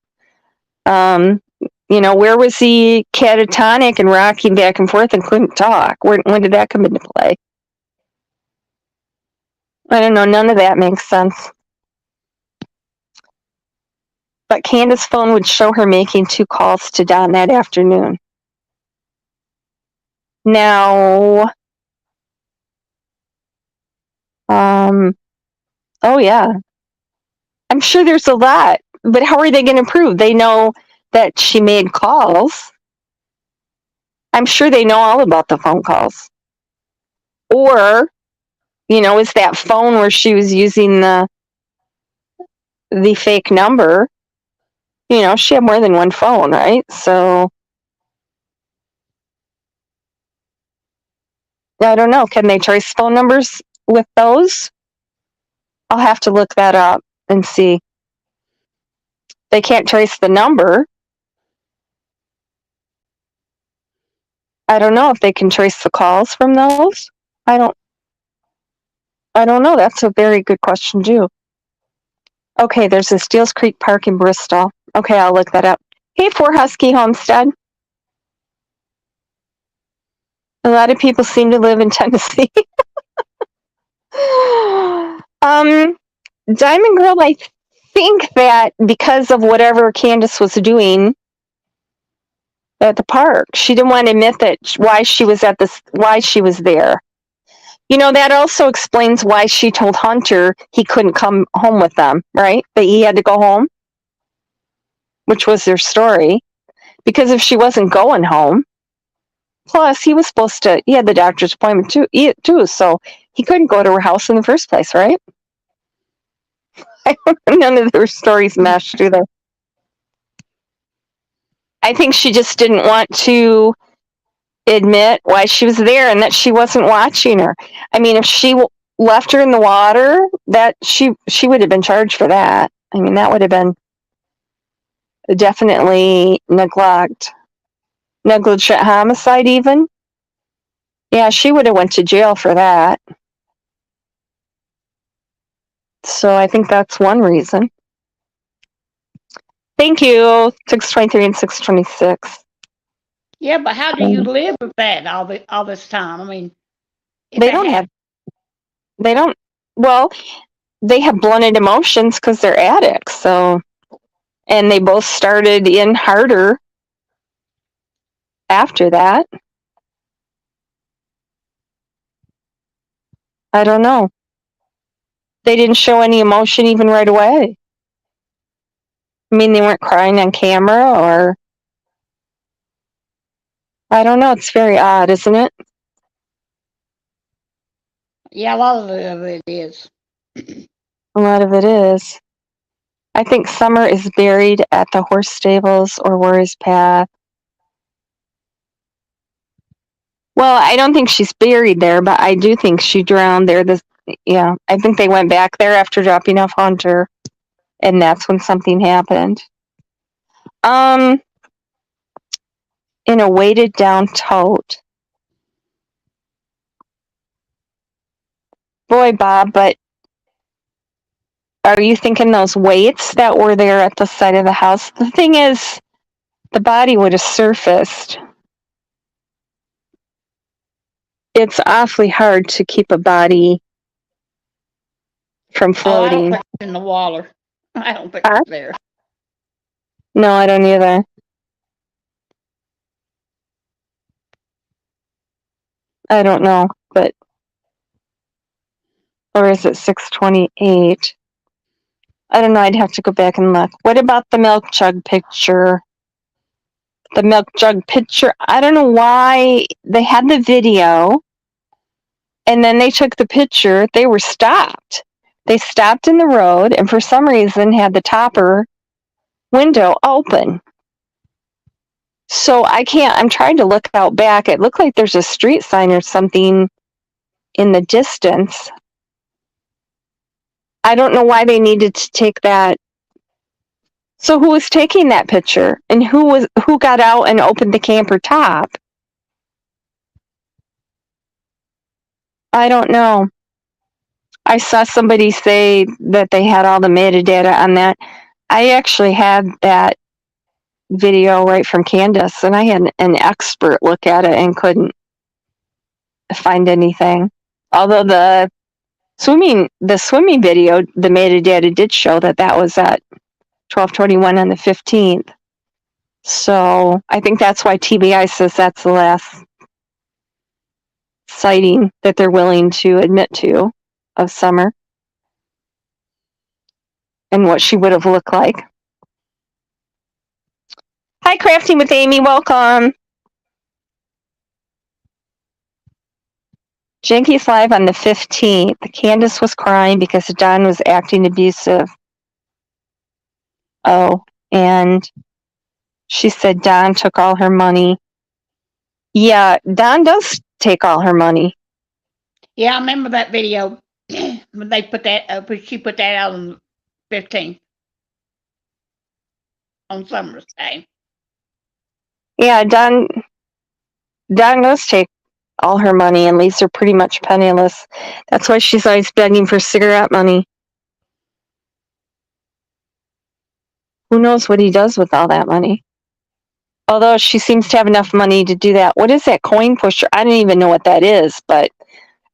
Where was he catatonic and rocking back and forth and couldn't talk? When did that come into play? I don't know. None of that makes sense. But Candace's phone would show her making 2 calls to Don that afternoon. Now, oh yeah. I'm sure there's a lot, but how are they going to prove? They know that she made calls. I'm sure they know all about the phone calls. Or, is that phone where she was using the fake number? She had more than one phone, right? So, I don't know. Can they trace phone numbers with those? I'll have to look that up and see. They can't trace the number. I don't know if they can trace the calls from those. I don't know. That's a very good question, too. Okay, there's a Steels Creek Park in Bristol. Okay, I'll look that up. Hey, Four Husky Homestead. A lot of people seem to live in Tennessee. Diamond Girl, I think that because of whatever Candace was doing at the park, she didn't want to admit that why she was there. That also explains why she told Hunter he couldn't come home with them, right? That he had to go home, which was their story. Because if she wasn't going home, plus he had the doctor's appointment too, so he couldn't go to her house in the first place, right? None of their stories mesh, do they? I think she just didn't want to admit why she was there and that she wasn't watching her. I mean, if she left her in the water, that she would have been charged for that. I mean, that would have been definitely negligent homicide even. Yeah, she would have went to jail for that. So I think that's one reason. Thank you, 623 and 626. Yeah, but how do you live with that all this time? I mean, they have blunted emotions because they're addicts. So, and they both started in harder after that. I don't know. They didn't show any emotion even right away. I mean, they weren't crying on camera or... I don't know. It's very odd, isn't it? Yeah, a lot of it is. A lot of it is. I think Summer is buried at the horse stables or Warriors Path. Well, I don't think she's buried there, but I do think she drowned there. Yeah, I think they went back there after dropping off Hunter, and that's when something happened. In a weighted down tote. Boy, Bob, but are you thinking those weights that were there at the side of the house? The thing is, the body would have surfaced. It's awfully hard to keep a body from floating. I don't put it in the water. I don't put it there. No, I don't either. I don't know, but or is it 6:28? I don't know. I'd have to go back and look. What about the milk jug picture? The milk jug picture. I don't know why they had the video, and then they took the picture. They were stopped. They stopped in the road, and for some reason had the topper window open. So I can't. I'm trying to look out back. It looked like there's a street sign or something in the distance. I don't know why they needed to take that. So who was taking that picture, and who got out and opened the camper top? I don't know. I saw somebody say that they had all the metadata on that. I actually had that video right from Candus, and I had an expert look at it and couldn't find anything. Although the swimming video, the metadata did show that was at 12:21 on the 15th. So I think that's why TBI says that's the last sighting that they're willing to admit to of Summer and what she would have looked like. Hi, Crafting with Amy. Welcome. Jinky's live on the 15th. Candus was crying because Don was acting abusive. Oh, and she said Don took all her money. Yeah, Don does take all her money. Yeah, I remember that video when they put that. She put that out on the 15th on Summer's Day. Yeah, Don does take all her money and leaves her pretty much penniless. That's why she's always begging for cigarette money. Who knows what he does with all that money? Although she seems to have enough money to do that. What is that coin pusher? I don't even know what that is, but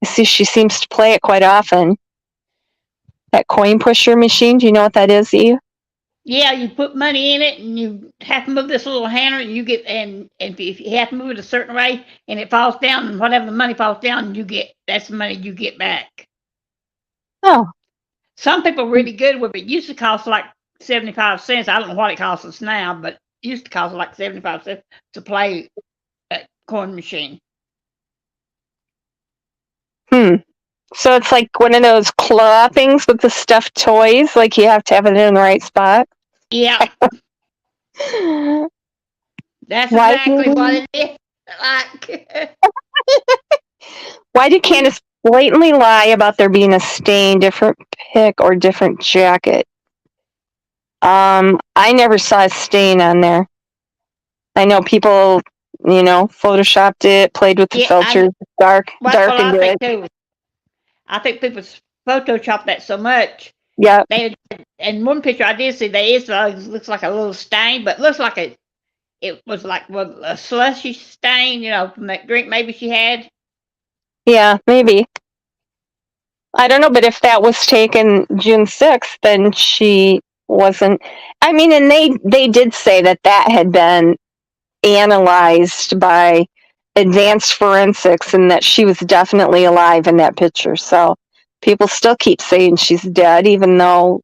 I see she seems to play it quite often. That coin pusher machine, do you know what that is, Eve? Yeah, you put money in it, and you have to move this little hammer, and you get, and if you have to move it a certain way, and it falls down, and whatever the money falls down, that's the money you get back. Oh. Some people are really good with it. It used to cost like 75 cents. I don't know what it costs us now, but it used to cost like 75 cents to play that coin machine. So it's like one of those claw things with the stuffed toys, like you have to have it in the right spot? Yeah. That's exactly what it is. Like. Why did Candus blatantly lie about there being a stain, different pick, or different jacket? I never saw a stain on there. I know people, photoshopped it, played with the filters, darkened it. I think people photoshopped that so much. Yeah. And one picture I did see, looks like a little stain, but looks like it was like a slushy stain, from that drink maybe she had. Yeah, maybe. I don't know, but if that was taken June 6th, then she wasn't. I mean, and they did say that had been analyzed by advanced forensics and that she was definitely alive in that picture. So people still keep saying she's dead, even though,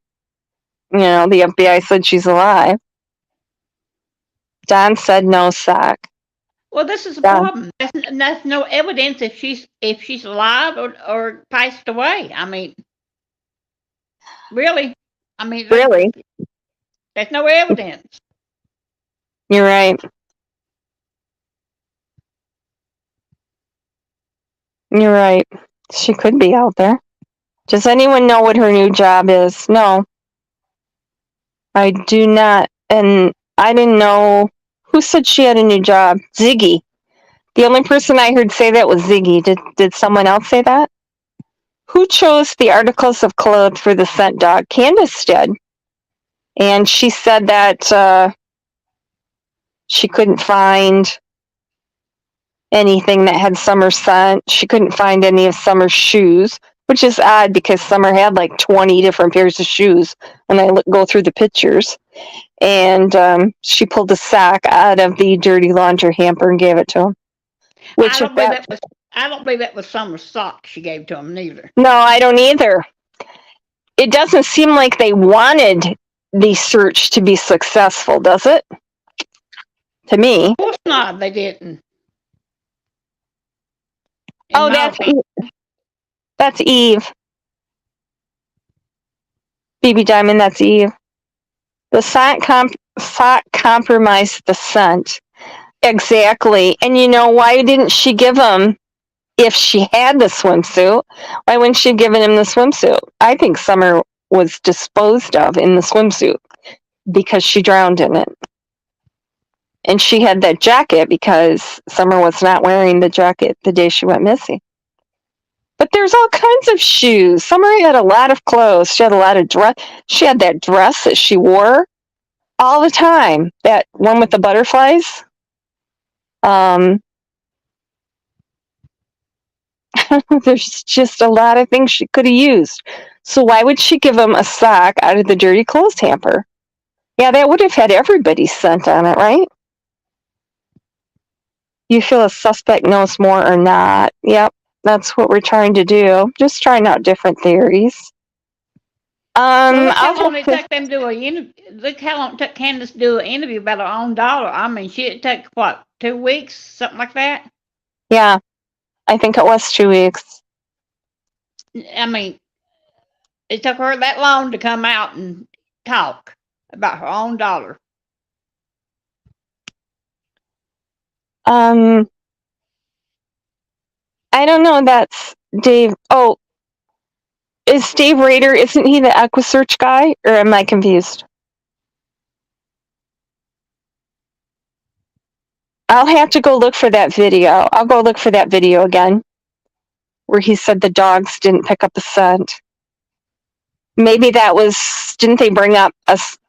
the FBI said she's alive. Don said no, Sock. Well, this is a problem. There's no evidence if she's alive or passed away. I mean, really. I mean, really, there's no evidence. You're right. You're right. She could be out there. Does anyone know what her new job is? No, I do not. And I didn't know who said she had a new job. Ziggy. The only person I heard say that was Ziggy. Did someone else say that? Who chose the articles of clothes for the scent dog? Candus did. And she said that she couldn't find anything that had Summer's scent. She couldn't find any of Summer's shoes, which is odd because Summer had like 20 different pairs of shoes when I go through the pictures. And she pulled a sock out of the dirty laundry hamper and gave it to him. I don't believe that was Summer's sock she gave to him neither. No, I don't either. It doesn't seem like they wanted the search to be successful, does it? To me. Of course not, they didn't. Oh, that's Eve. BB Diamond, that's Eve. The sock compromised the scent. Exactly. And you know, why didn't she give him, if she had the swimsuit, why wouldn't she have given him the swimsuit? I think Summer was disposed of in the swimsuit because she drowned in it. And she had that jacket because Summer was not wearing the jacket the day she went missing. But there's all kinds of shoes. Summer had a lot of clothes. She had a lot of dress. She had that dress that she wore all the time. That one with the butterflies. There's just a lot of things she could have used. So why would she give him a sock out of the dirty clothes hamper? Yeah, that would have had everybody's scent on it, right? You feel a suspect knows more or not. Yep, that's what we're trying to do. Just trying out different theories. Look how long it took them to do Look how long it took Candus to do an interview about her own daughter. I mean, it took what, 2 weeks, something like that. Yeah, I think it was 2 weeks. I mean, it took her that long to come out and talk about her own daughter. I don't know. That's Dave. Oh, is Dave Rader? Isn't he the EquiSearch guy, or am I confused? I'll have to go look for that video. I'll go look for that video again, where he said the dogs didn't pick up the scent. Maybe that was. Didn't they bring up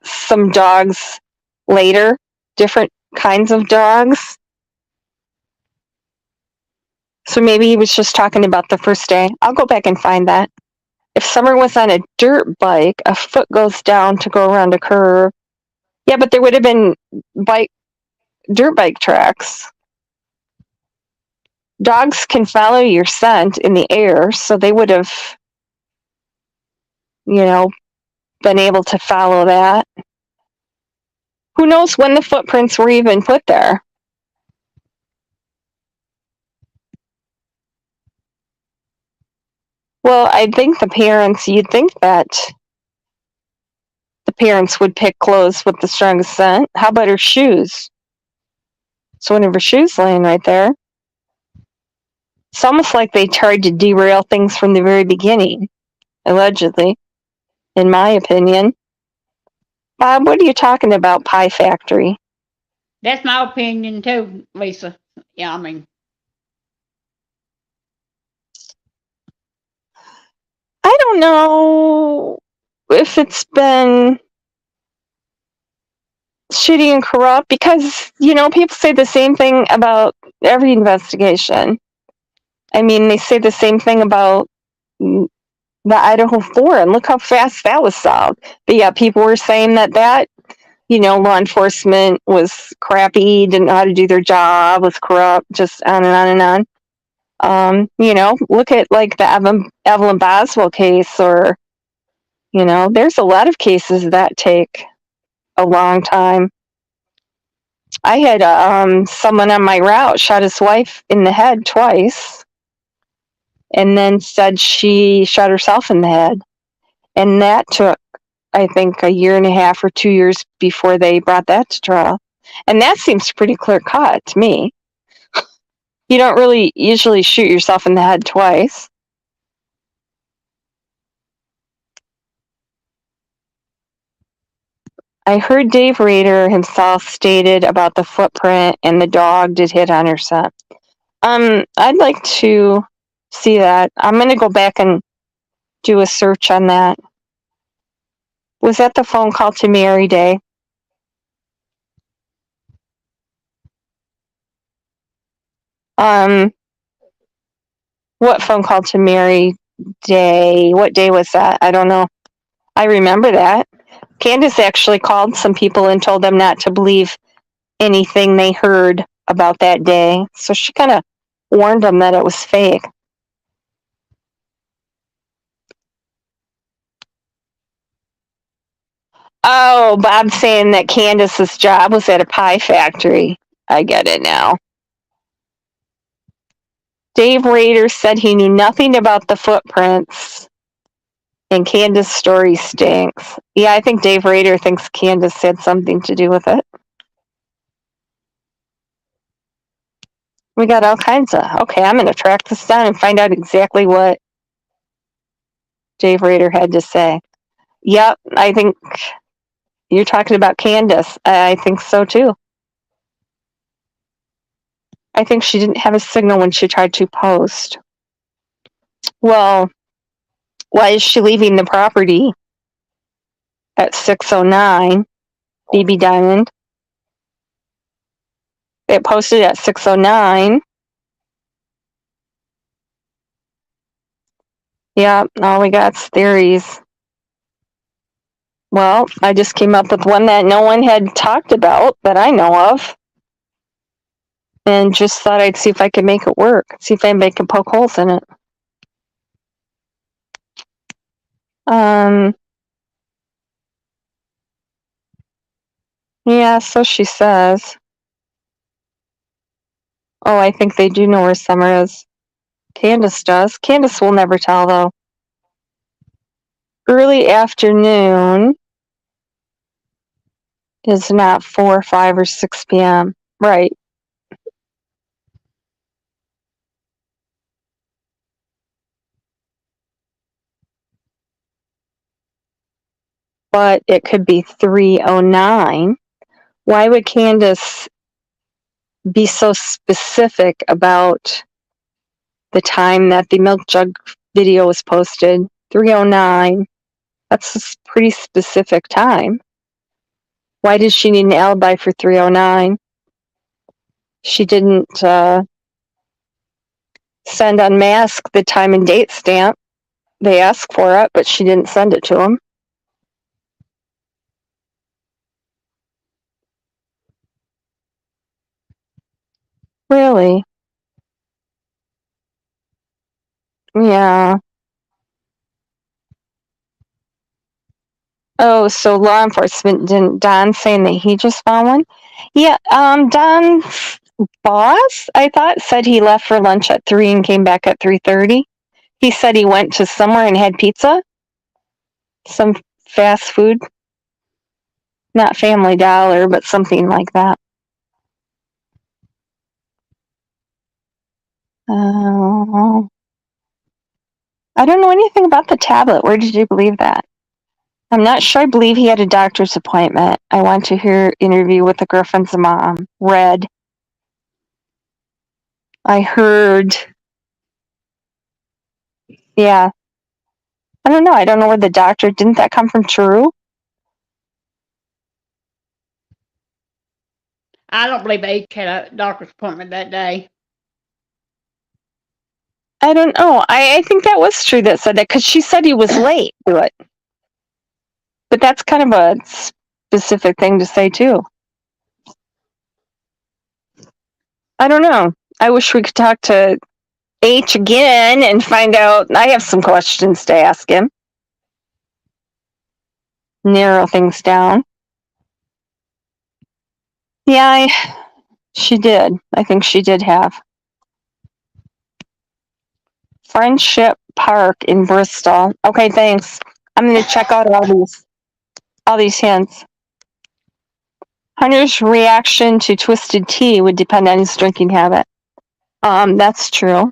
some dogs later? Different kinds of dogs. So maybe he was just talking about the first day. I'll go back and find that. If Summer was on a dirt bike, a foot goes down to go around a curve. Yeah, but there would have been dirt bike tracks. Dogs can follow your scent in the air, so they would have, been able to follow that. Who knows when the footprints were even put there? Well, I think you'd think that the parents would pick clothes with the strongest scent. How about her shoes? So one of her shoes laying right there. It's almost like they tried to derail things from the very beginning, allegedly, in my opinion. Bob, what are you talking about, Pie Factory? That's my opinion too, Lisa. Yeah, I mean. I don't know if it's been shitty and corrupt because, people say the same thing about every investigation. I mean, they say the same thing about the Idaho 4, and look how fast that was solved. But yeah, people were saying that law enforcement was crappy, didn't know how to do their job, was corrupt, just on and on and on. Look at like the Evelyn Boswell case, or, there's a lot of cases that take a long time. I had someone on my route shot his wife in the head twice, and then said she shot herself in the head. And that took, I think, 1.5 years or 2 years before they brought that to trial. And that seems pretty clear cut to me. You don't really usually shoot yourself in the head twice. I heard Dave Rader himself stated about the footprint and the dog did hit on her scent. I'd like to see that. I'm going to go back and do a search on that. Was that the phone call to Mary Day? What phone call to Mary Day? What day was that? I don't know. I remember that. Candus actually called some people and told them not to believe anything they heard about that day. So she kind of warned them that it was fake. Oh, Bob's saying that Candace's job was at a pie factory. I get it now. Dave Rader said he knew nothing about the footprints, and Candace's story stinks. Yeah, I think Dave Rader thinks Candace had something to do with it. We got all kinds of. Okay, I'm going to track this down and find out exactly what Dave Rader had to say. Yep, I think you're talking about Candace. I think so too. I think she didn't have a signal when she tried to post. Well, why is she leaving the property at 6:09? BB Diamond. It posted at 6:09. Yeah, all we got's theories. Well, I just came up with one that no one had talked about that I know of. And just thought I'd see if I could make it work. See if anybody can poke holes in it. Yeah, so she says. Oh, I think they do know where Summer is. Candace does. Candace will never tell, though. Early afternoon is not 4, 5, or 6 p.m. Right. But it could be 3:09. Why would Candace be so specific about the time that the milk jug video was posted? 3:09. That's a pretty specific time. Why did she need an alibi for 3:09? She didn't send Unmask the time and date stamp. They asked for it, but she didn't send it to them. Really? Yeah. Oh, so law enforcement didn't Don saying that he just found one? Yeah, Don's boss, I thought, said he left for lunch at 3 and came back at 3:30. He said he went to somewhere and had pizza. Some fast food. Not Family Dollar, but something like that. Oh. I don't know anything about the tablet. Where did you believe that? I'm not sure I believe he had a doctor's appointment. I want to hear interview with the Griffin's mom. Red. I heard. Yeah. I don't know. I don't know where the doctor. Didn't that come from True? I don't believe H had a doctor's appointment that day. I don't know. I think that was True that said that because she said he was late to it. But that's kind of a specific thing to say too. I don't know. I wish we could talk to H again and find out. I have some questions to ask him. Narrow things down. Yeah, she did. I think she did have. Friendship Park in Bristol. Okay, thanks. I'm going to check out all these hints. Hunter's reaction to twisted tea would depend on his drinking habit. That's true.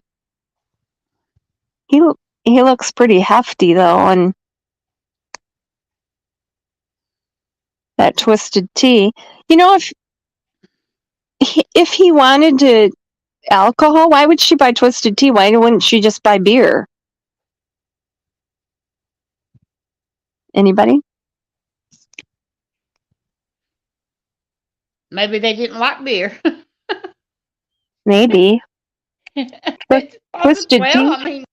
He looks pretty hefty though, and that twisted tea. You know, if he wanted to alcohol, why would she buy twisted tea? Why wouldn't she just buy beer? Anybody? Maybe they didn't like beer. Maybe. Twisted tea. Well, I mean,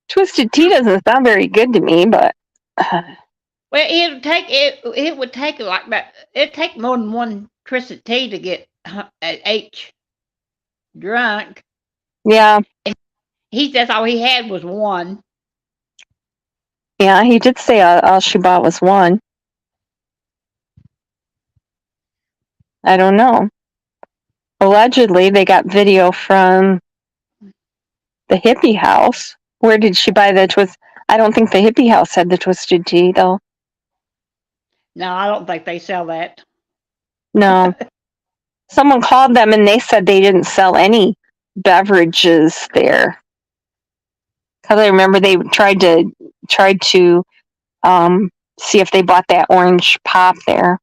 Twisted tea doesn't sound very good to me, but well, it would take like that. It'd take more than one twisted tea to get H drunk. yeah, That's all he had was one. yeah, he did say all she bought was one. I don't know. Allegedly, they got video from the hippie house. Where did she buy the twist? I don't think the hippie house had the twisted tea, though. No, I don't think they sell that. No. Someone called them and they said they didn't sell any beverages there. Because I remember they tried to see if they bought that orange pop there.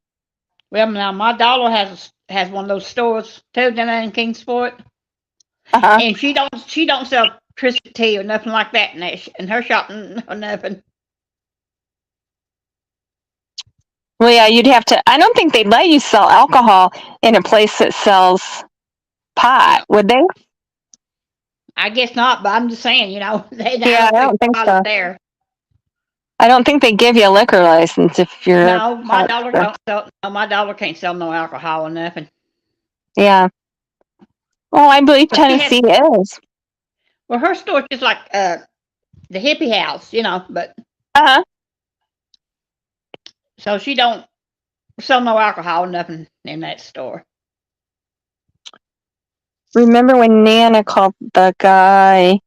Well, now my daughter has one of those stores too down in Kingsport, Uh-huh. and she don't sell twisted tea or nothing like that in her shop or nothing. Well, yeah, you'd have to. I don't think they'd let you sell alcohol in a place that sells pot, would they? I guess not, but I'm just saying, they Yeah, I don't think so. there. I don't think they give you a liquor license if you're. No, my daughter don't sell. No, my daughter can't sell no alcohol or nothing. Yeah. Well, I believe Tennessee is. Well, her store's just like the hippie house, but. Uh-huh. So she don't sell no alcohol or nothing in that store. Remember when Nana called the guy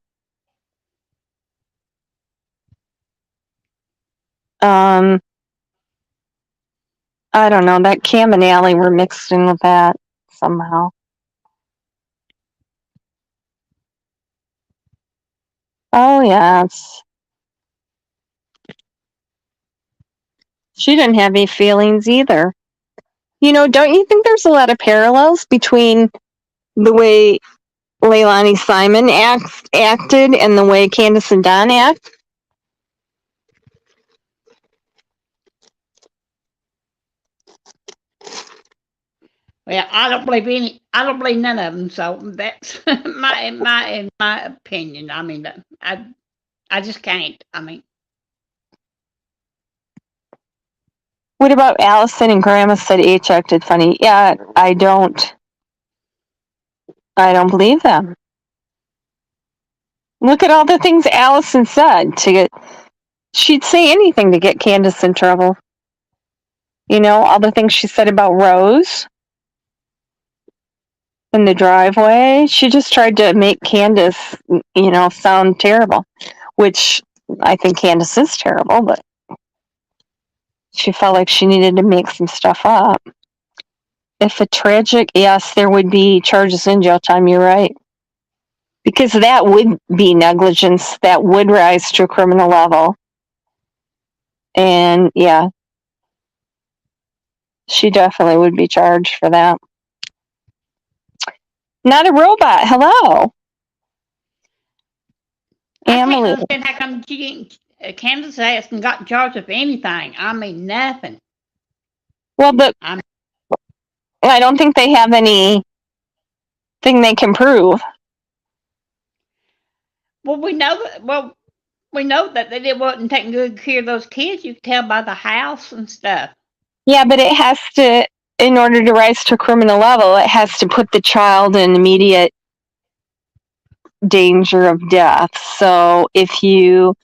I don't know, that Cam and Allie were mixed in with that somehow. Oh, yes. She didn't have any feelings either. Don't you think there's a lot of parallels between the way Leilani Simon acted and the way Candus and Don act? Well, I don't believe none of them. So that's my opinion. I mean, I just can't. I mean, What about Allison and Grandma said H acted funny? Yeah, I don't believe them. Look at all the things Allison said she'd say anything to get Candus in trouble. All the things she said about Rose in the driveway. She just tried to make Candus, sound terrible, which I think Candus is terrible, but she felt like she needed to make some stuff up. If a tragic, yes, there would be charges in jail time, you're right. Because that would be negligence, that would rise to a criminal level. And yeah, she definitely would be charged for that. Not a robot. Hello. Emily. I can't understand how come Candus hasn't got charged of anything. I mean, nothing. Well, I don't think they have anything they can prove. Well, we know that they wasn't taking good care of those kids. You can tell by the house and stuff. Yeah, but it has to, in order to rise to a criminal level, it has to put the child in immediate danger of death. So if you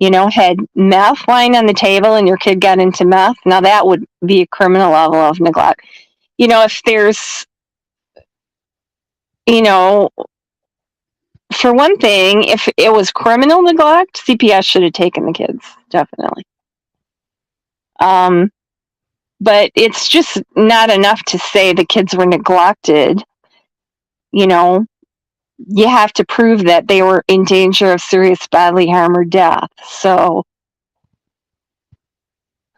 had meth lying on the table and your kid got into meth, now that would be a criminal level of neglect. If there's, for one thing, if it was criminal neglect, CPS should have taken the kids, definitely. But it's just not enough to say the kids were neglected. you have to prove that they were in danger of serious bodily harm or death. So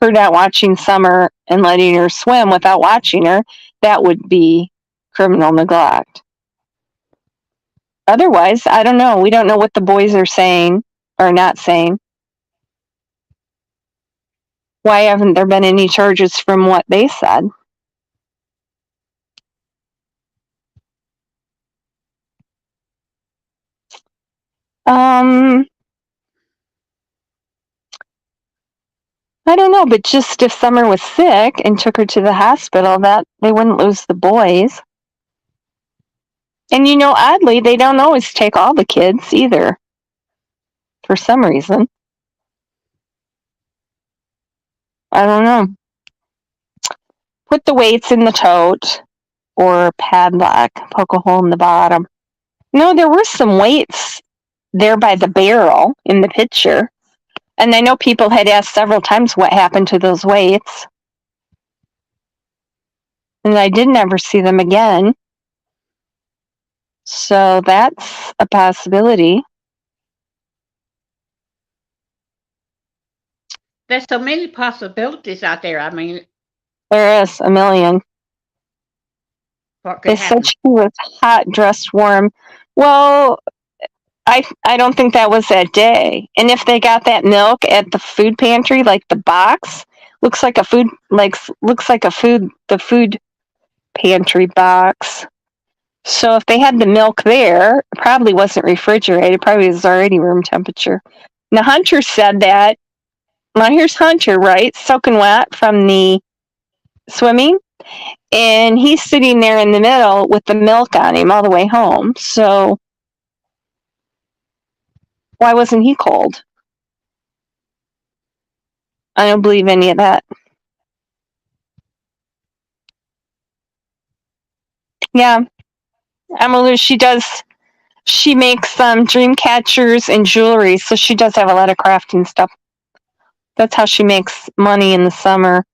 her not watching Summer and letting her swim without watching her, that would be criminal neglect. Otherwise, I don't know. We don't know what the boys are saying or not saying. Why haven't there been any charges from what they said? I don't know, but just if Summer was sick and took her to the hospital, that they wouldn't lose the boys. And oddly, they don't always take all the kids either, for some reason. I don't know. Put the weights in the tote or padlock, poke a hole in the bottom. No, there were some weights there by the barrel in the picture. And I know people had asked several times what happened to those weights. And I didn't ever see them again. So that's a possibility. There's so many possibilities out there. I mean, There is a million. what could They said happen? she was hot, dressed, warm. Well, I don't think that was that day. And if they got that milk at the food pantry, like the box, looks like a food the food pantry box. So if they had the milk there, it probably wasn't refrigerated. It probably was already room temperature. Now Hunter said that. Now here's Hunter, right? Soaking wet from the swimming. And he's sitting there in the middle with the milk on him all the way home. So why wasn't he cold? I don't believe any of that. Yeah, Emily, she makes dream catchers and jewelry, so she does have a lot of crafting stuff. That's how she makes money in the summer.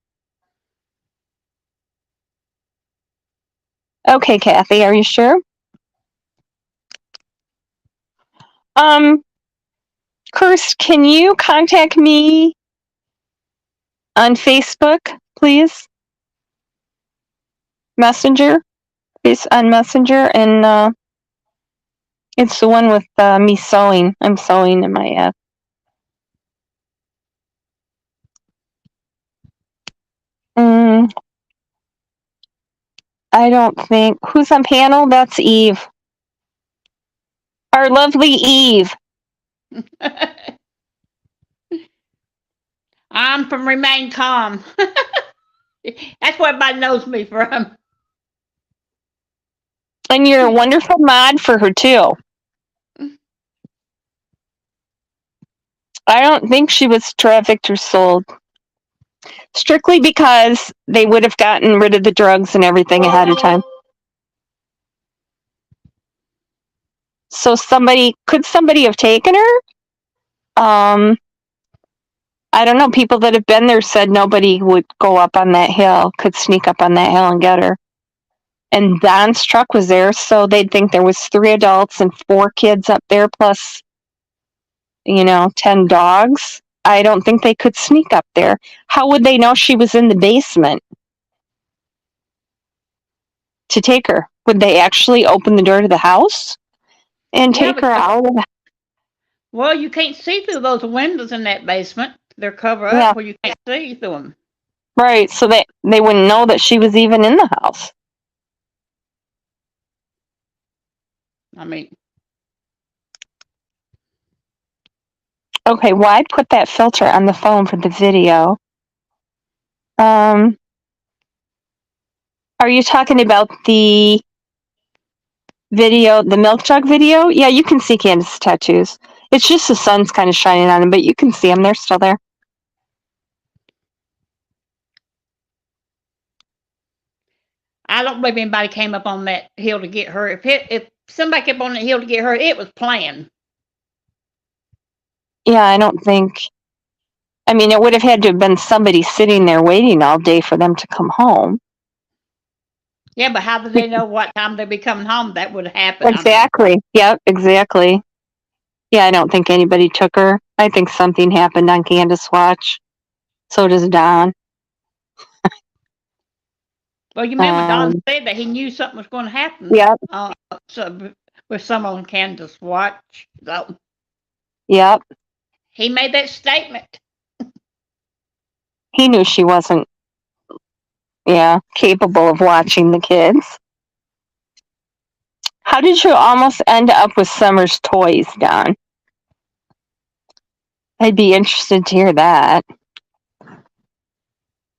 Okay, Kathy, are you sure? Kirst, can you contact me on Facebook, please? Messenger? It's on Messenger, and it's the one with me sewing. I'm sewing in my app. I don't think. Who's on panel? That's Eve. Our lovely Eve. I'm from Remain Calm. That's where everybody knows me from. And you're a wonderful mod for her, too. I don't think she was trafficked or sold. Strictly because they would have gotten rid of the drugs and everything ahead of time. So could somebody have taken her? I don't know. People that have been there said nobody would go up on that hill, could sneak up on that hill and get her. And Don's truck was there, so they'd think there was 3 adults and 4 kids up there, plus, 10 dogs. I don't think they could sneak up there. How would they know she was in the basement to take her? Would they actually open the door to the house and take her out? Well, you can't see through those windows in that basement. They're covered up where you can't see through them. Right, so they wouldn't know that she was even in the house. I mean, okay, well, I put that filter on the phone for the video. Are you talking about the video, the milk jug video? Yeah, you can see Candace's tattoos. It's just the sun's kind of shining on them, but you can see them. They're still there. I don't believe anybody came up on that hill to get her. If somebody came on the hill to get her, it was planned. Yeah, I don't think. I mean, it would have had to have been somebody sitting there waiting all day for them to come home. Yeah, but how did they know what time they'd be coming home? That would happen. Exactly. Yep, exactly. Yeah, I don't think anybody took her. I think something happened on Candus' watch. So does Don. Well, you remember Don said that he knew something was going to happen. Yep. So with someone on Candace's watch. So Yep. he made that statement. He knew she wasn't, capable of watching the kids. How did you almost end up with Summer's toys, Don? I'd be interested to hear that.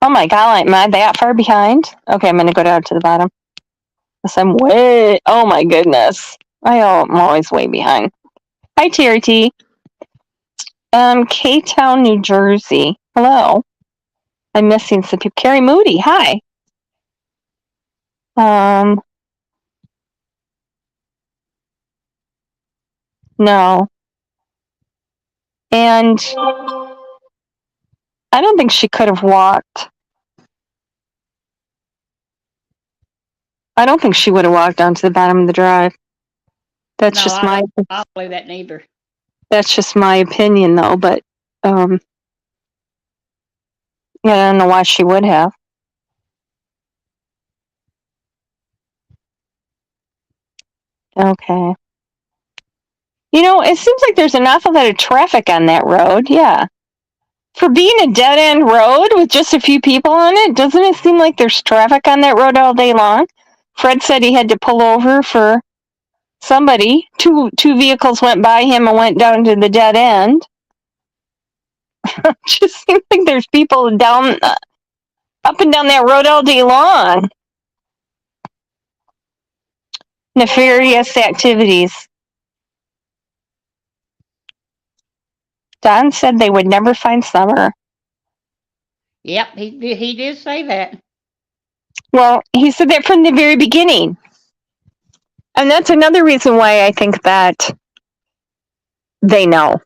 Oh my God, am I that far behind? Okay, I'm going to go down to the bottom. I'm way, oh my goodness. I'm always way behind. Hi, Terry T. K-Town, New Jersey. Hello. I'm missing some people. Carrie Moody, hi. No. And I don't think she could have walked. I don't think she would have walked down to the bottom of the drive. That's just my. I don't believe that neither. That's just my opinion, though. But I don't know why she would have. Okay. It seems like there's an awful lot of traffic on that road. Yeah. For being a dead end road with just a few people on it, doesn't it seem like there's traffic on that road all day long? Fred said he had to pull over for somebody. Two vehicles went by him and went down to the dead end. Just seems like there's people down up and down that road all day long. Nefarious activities. Don said they would never find Summer. Yep, he did say that. Well, he said that from the very beginning. And that's another reason why I think that they know.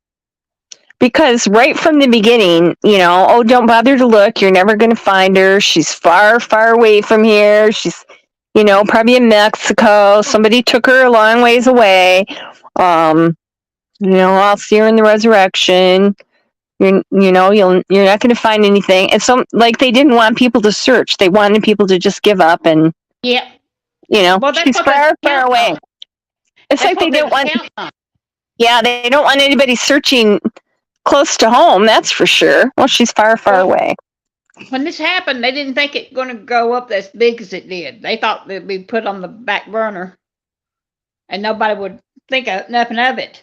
Because right from the beginning, don't bother to look. You're never going to find her. She's far, far away from here. She's, probably in Mexico. Somebody took her a long ways away. I'll see her in the resurrection. You're not going to find anything. And so, like, they didn't want people to search. They wanted people to just give up and, yep. Well, she's far, far away. It's like they didn't want. Yeah, they don't want anybody searching close to home, that's for sure. Well, she's far, far away. When this happened, they didn't think it going to go up as big as it did. They thought it'd be put on the back burner, and nobody would think of nothing of it.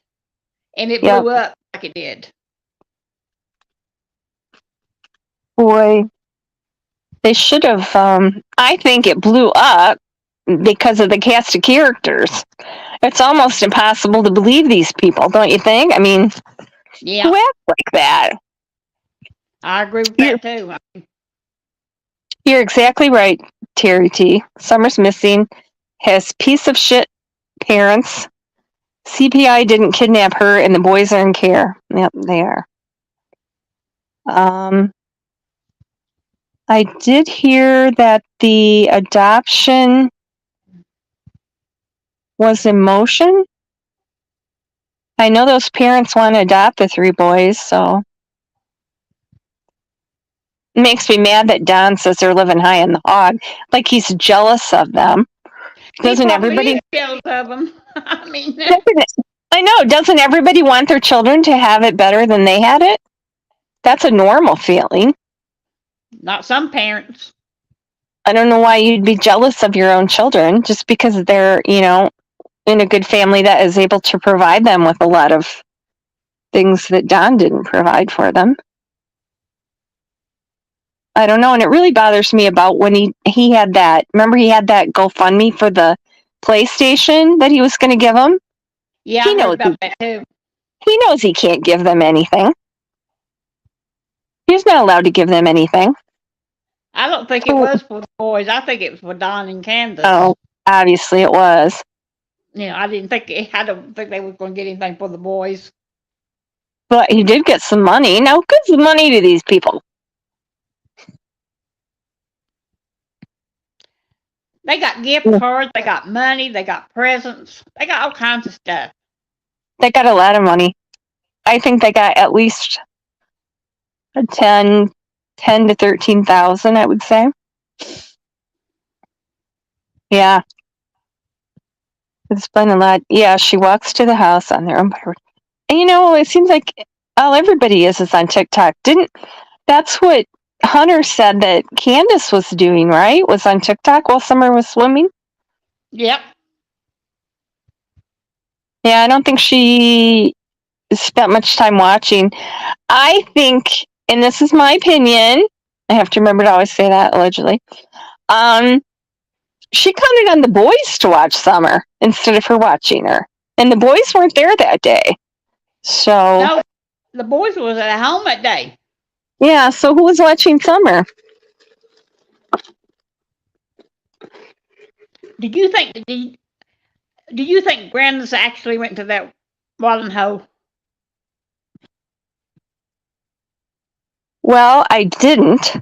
And it blew up like it did. Boy, they should have. I think it blew up because of the cast of characters. It's almost impossible to believe these people, don't you think? I mean, who acts like that? I agree with that too. You're exactly right, Terry T. Summer's missing, has piece of shit parents. CPI didn't kidnap her, and the boys are in care. Yep, they are. I did hear that the adoption was in motion. I know those parents want to adopt the 3 boys, so it makes me mad that Don says they're living high in the hog, like he's jealous of them. Doesn't everybody is jealous of them? I mean, I know. Doesn't everybody want their children to have it better than they had it? That's a normal feeling. Not some parents. I don't know why you'd be jealous of your own children just because they're, in a good family that is able to provide them with a lot of things that Don didn't provide for them. I don't know, and it really bothers me about when he had that. Remember, he had that GoFundMe for the PlayStation that he was going to give them. Yeah, I heard about that too. He knows he can't give them anything. He's not allowed to give them anything. I don't think it was for the boys. I think it was for Don and Candus. Oh, obviously it was. I don't think they were going to get anything for the boys. But he did get some money. Now, who gives money to these people? They got gift cards, they got money, they got presents, they got all kinds of stuff. They got a lot of money. I think they got at least 10 to 13,000, I would say. Yeah. It's been a lot. Yeah, she walks to the house on their own power. And it seems like all everybody is on TikTok. That's what Hunter said that Candus was doing, right? Was on TikTok while Summer was swimming? Yep. Yeah, I don't think she spent much time watching. I think, and this is my opinion, I have to remember to always say that, allegedly. She counted on the boys to watch Summer instead of her watching her. And the boys weren't there that day. So. No, the boys was at home that day. Yeah, so who was watching Summer? Did you think Grandis actually went to that watering hole? Well, I didn't,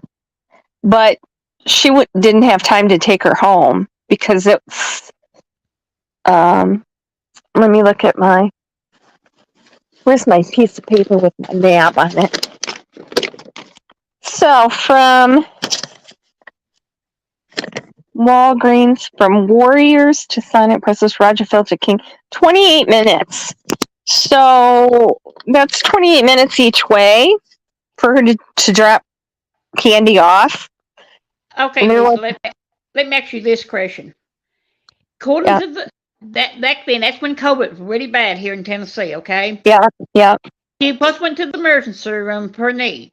but she didn't have time to take her home because it's. Let me look at where's my piece of paper with my map on it? So from Walgreens, from Warriors to Sonnet Presses, Rogerville to King, 28 minutes. So that's 28 minutes each way for her to drop Candy off. Okay, let me ask you this question. According to that back then, that's when COVID was really bad here in Tennessee, okay? Yeah. She first went to the emergency room for her knee.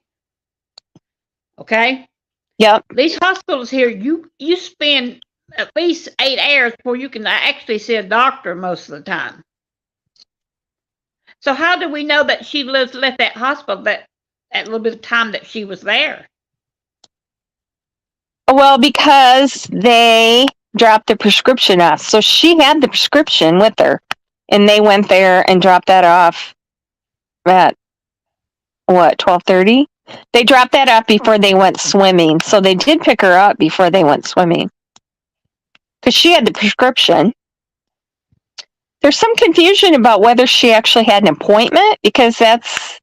Okay? Yep. These hospitals here, you spend at least 8 hours before you can actually see a doctor most of the time. So how do we know that she left that hospital that little bit of time that she was there? Well, because they dropped the prescription off. So she had the prescription with her, and they went there and dropped that off at, 12:30? They dropped that off before they went swimming. So they did pick her up before they went swimming. Because she had the prescription. There's some confusion about whether she actually had an appointment, because that's...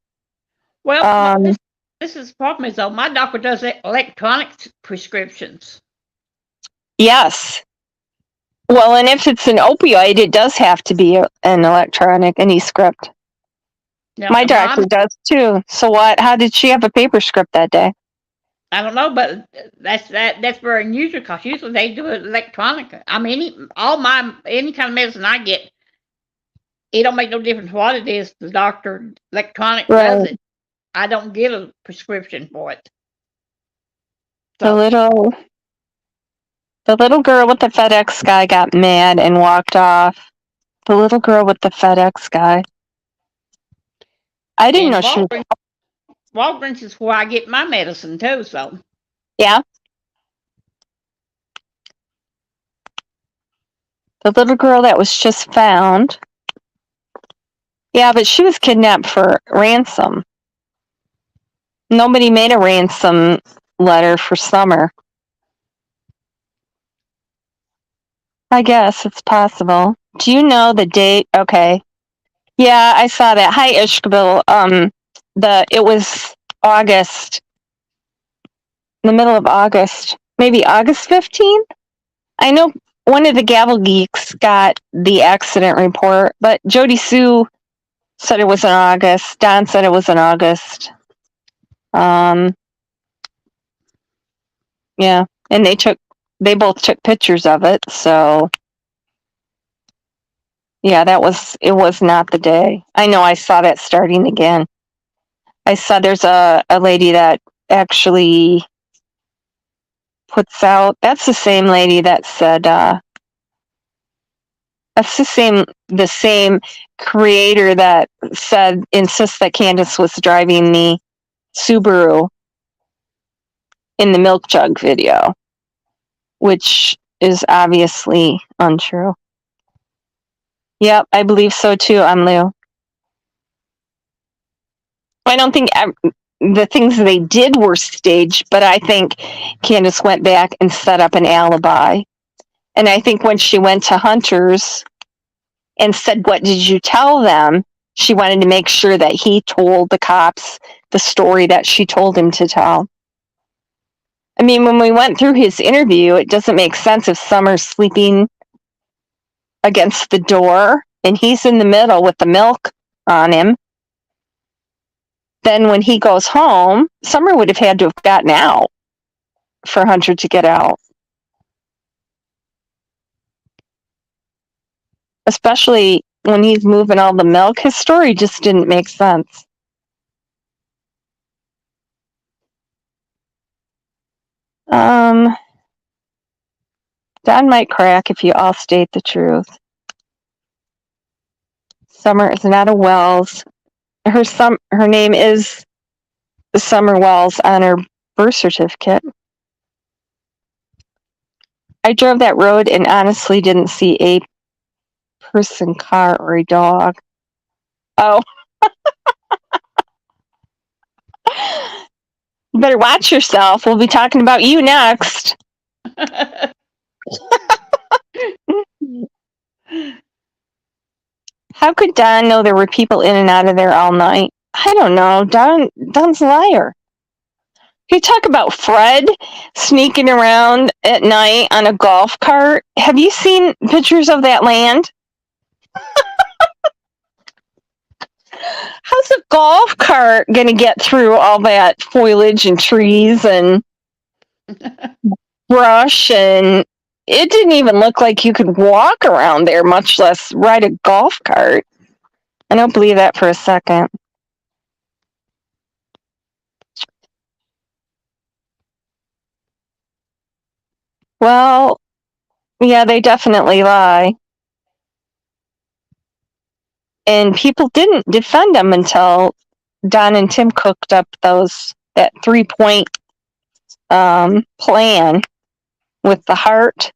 Well, this is the problem is, though, my doctor does electronic prescriptions. Yes. Well, and if it's an opioid, it does have to be an electronic, an e-script. Yeah, my doctor does too. So what? How did she have a paper script that day? I don't know, but that's very unusual because usually they do it electronic. I mean, any kind of medicine I get, it don't make no difference what it is. The doctor electronic does it. I don't get a prescription for it. So. The little girl with the FedEx guy got mad and walked off. The little girl with the FedEx guy. I didn't know she was... Walgreens is where I get my medicine too, so. Yeah. The little girl that was just found. Yeah, but she was kidnapped for ransom. Nobody made a ransom letter for Summer. I guess it's possible. Do you know the date? Okay. Yeah, I saw that. Hi, Ishkabil. It was August, the middle of August, maybe August 15th. I know one of the Gavel Geeks got the accident report, but Jody Sue said it was in August. Don said it was in August. Yeah, and they both took pictures of it, so yeah, it was not the day. I know I saw that starting again. I saw there's a lady that actually puts out, that's the same lady that said, that's the same creator that insists that Candus was driving the Subaru in the milk jug video, which is obviously untrue. Yep, I believe so too, Lou. I don't think the things they did were staged, but I think Candus went back and set up an alibi And I think when she went to Hunter's and said, "What did you tell them?" she wanted to make sure that he told the cops the story that she told him to tell. I mean, when we went through his interview, it doesn't make sense if Summer's sleeping against the door and he's in the middle with the milk on him. Then when he goes home, Summer would have had to have gotten out for Hunter to get out. Especially when he's moving all the milk. His story just didn't make sense. Don might crack if you all state the truth. Summer is not a Wells. Her name is Summer Wells on her birth certificate. I drove that road and honestly didn't see a person, car, or a dog. Oh. You better watch yourself. We'll be talking about you next. How could Don know there were people in and out of there all night? I don't know. Don's a liar. You talk about Fred sneaking around at night on a golf cart. Have you seen pictures of that land? How's a golf cart going to get through all that foliage and trees and brush? And it didn't even look like you could walk around there, much less ride a golf cart. I don't believe that for a second. Well, yeah, they definitely lie. And people didn't defend them until Don and Tim cooked up that 3-point plan with the heart,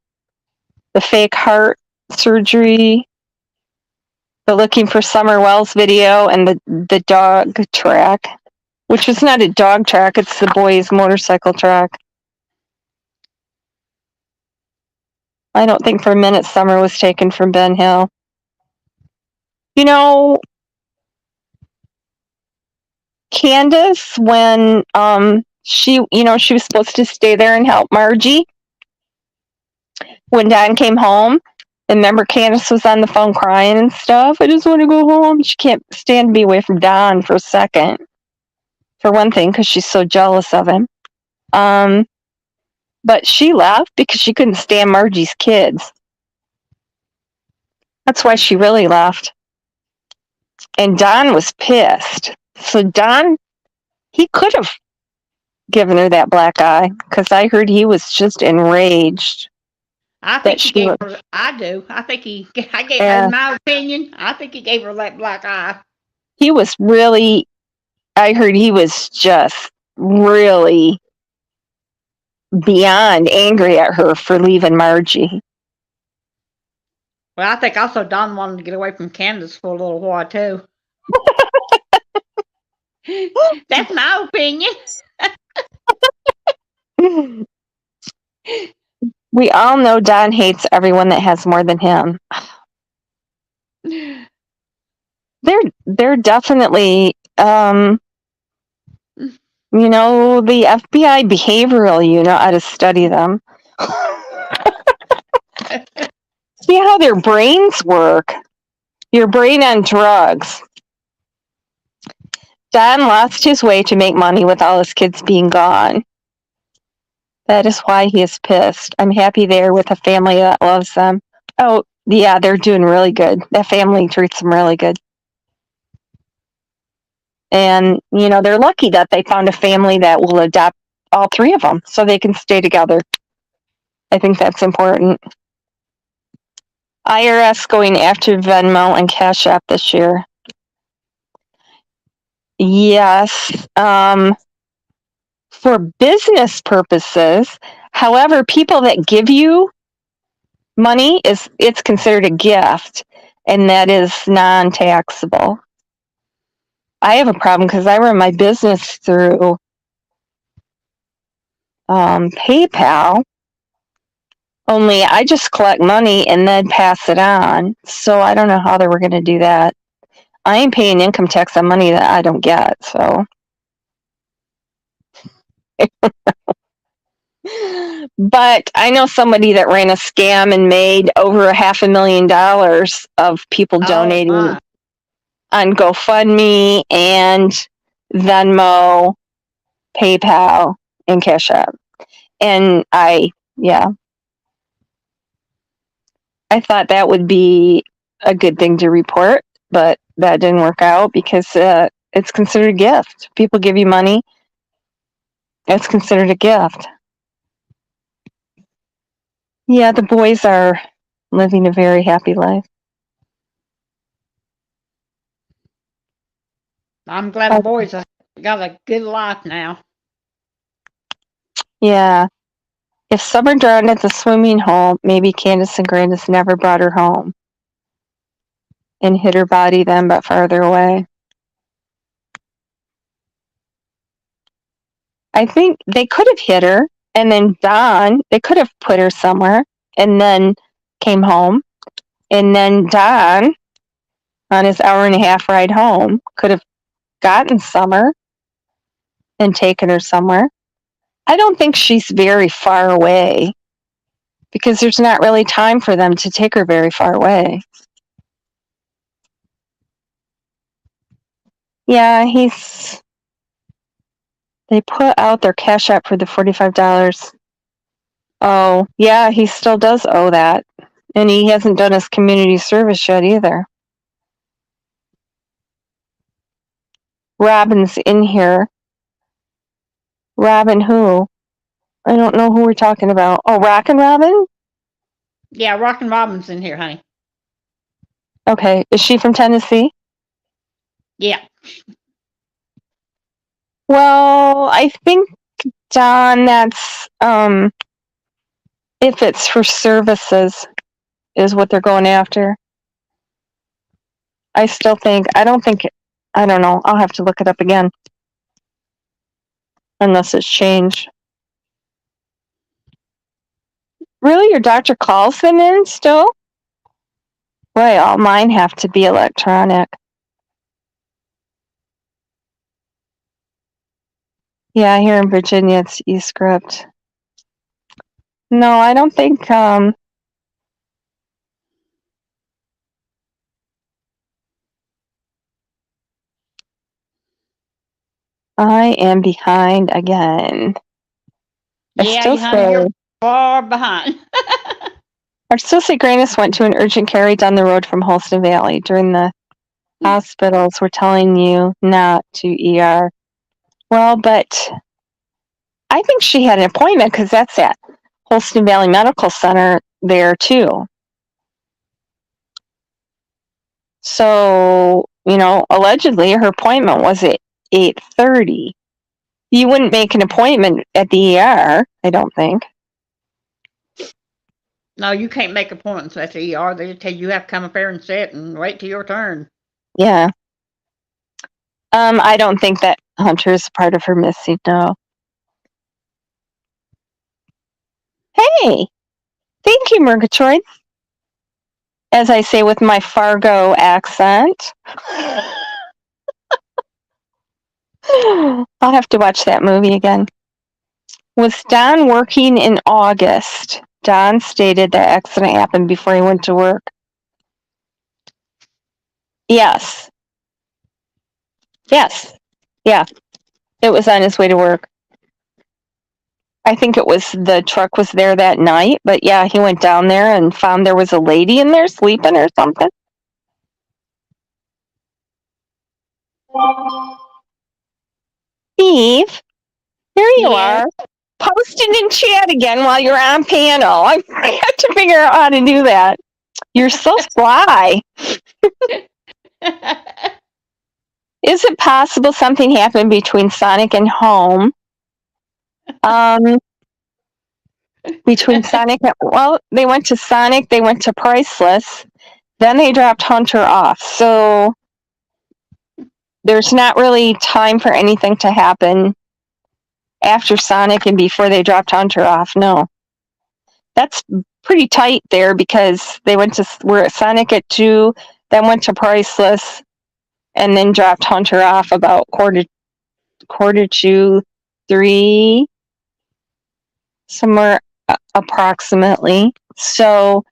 the fake heart surgery, the looking for Summer Wells video, and the dog track, which is not a dog track, it's the boys' motorcycle track. I don't think for a minute Summer was taken from Ben Hill. You know, Candus, when she was supposed to stay there and help Margie when Don came home. And remember, Candus was on the phone crying and stuff. I just want to go home. She can't stand to be away from Don for a second. For one thing, because she's so jealous of him. But she left because she couldn't stand Margie's kids. That's why she really left. And Don was pissed. So Don, he could have given her that black eye, because I heard he was just enraged. I think he gave her. I do. I think he. In my opinion, I think he gave her that black eye. He was really. I heard he was just really beyond angry at her for leaving Margie. Well, I think also Don wanted to get away from Candus for a little while too. That's my opinion. We all know Don hates everyone that has more than him. They're definitely, the FBI behavioral unit ought to study them. See how their brains work. Your brain on drugs. Don lost his way to make money with all his kids being gone. That is why he is pissed. I'm happy they're with a family that loves them. Oh, yeah, they're doing really good. That family treats them really good. And, they're lucky that they found a family that will adopt all three of them so they can stay together. I think that's important. IRS going after Venmo and Cash App this year. Yes. For business purposes. However, people that give you money, it's considered a gift, and that is non-taxable. I have a problem because I run my business through PayPal, Only I just collect money and then pass it on. So I don't know how they were going to do that. I ain't paying income tax on money that I don't get. So. But I know somebody that ran a scam and made over $500,000 of people donating my. on GoFundMe and Venmo, PayPal, and Cash App. And I thought that would be a good thing to report, but that didn't work out because it's considered a gift. People give you money, it's considered a gift. Yeah, the boys are living a very happy life. I'm glad the boys have got a good life now. Yeah. If Summer drowned at the swimming hole, maybe Candus and Candus never brought her home and hid her body then, but farther away. I think they could have hit her, and then they could have put her somewhere, and then came home, and then Don, on his hour-and-a-half ride home, could have gotten Summer and taken her somewhere. I don't think she's very far away, because there's not really time for them to take her very far away. Yeah, they put out their Cash App for the $45. Oh, yeah, he still does owe that. And he hasn't done his community service yet either. Robin's in here. Robin who? I don't know who we're talking about. Oh, Rockin' Robin? Yeah, Rockin' Robin's in here, honey. Okay. Is she from Tennessee? Yeah. Well, I think, Don, that's if it's for services is what they're going after. I don't know. I'll have to look it up again. Unless it's changed. Really? Your doctor calls them in still? Boy, all mine have to be electronic. Yeah, here in Virginia, it's eScript. No, I don't think, I am behind again. Yeah, honey, you're far behind. I still say Grannis went to an urgent care down the road from Holston Valley. During the hospitals, we're telling you not to ER. Well, but I think she had an appointment because that's at Holston Valley Medical Center there too. So, allegedly her appointment was at 8:30. You wouldn't make an appointment at the ER, I don't think. No, you can't make appointments at the ER. They tell you have to come up there and sit and wait till your turn. Yeah. I don't think that Hunter is a part of her missing, no. Hey! Thank you, Murgatroyd. As I say with my Fargo accent. I'll have to watch that movie again. Was Don working in August? Don stated the accident happened before he went to work. Yes. Yeah. It was on his way to work. I think the truck was there that night, but yeah, he went down there and found there was a lady in there sleeping or something. Steve, here you are. Posting in chat again while you're on panel. I have to figure out how to do that. You're so sly. Is it possible something happened between Sonic and Home? Between Sonic they went to Sonic, they went to Priceless, then they dropped Hunter off. So there's not really time for anything to happen after Sonic and before they dropped Hunter off. No. That's pretty tight there because they were at Sonic at 2, then went to Priceless, and then dropped Hunter off about quarter to 3, somewhere approximately. So,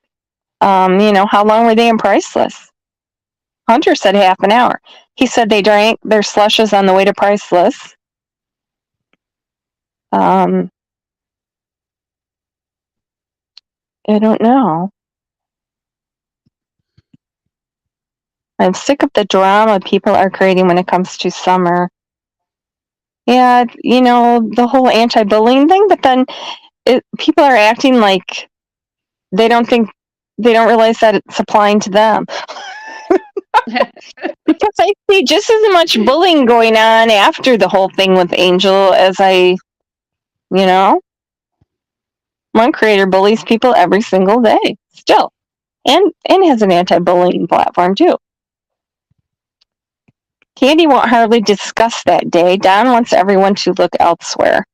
how long were they in Priceless? Hunter said half an hour. He said they drank their slushes on the way to Priceless. I don't know. I'm sick of the drama people are creating when it comes to Summer. Yeah, the whole anti-bullying thing, but then people are acting like they don't realize that it's applying to them. Because I see just as much bullying going on after the whole thing with Angel as one creator bullies people every single day still, and has an anti-bullying platform too. Candy won't hardly discuss that day. Don wants everyone to look elsewhere.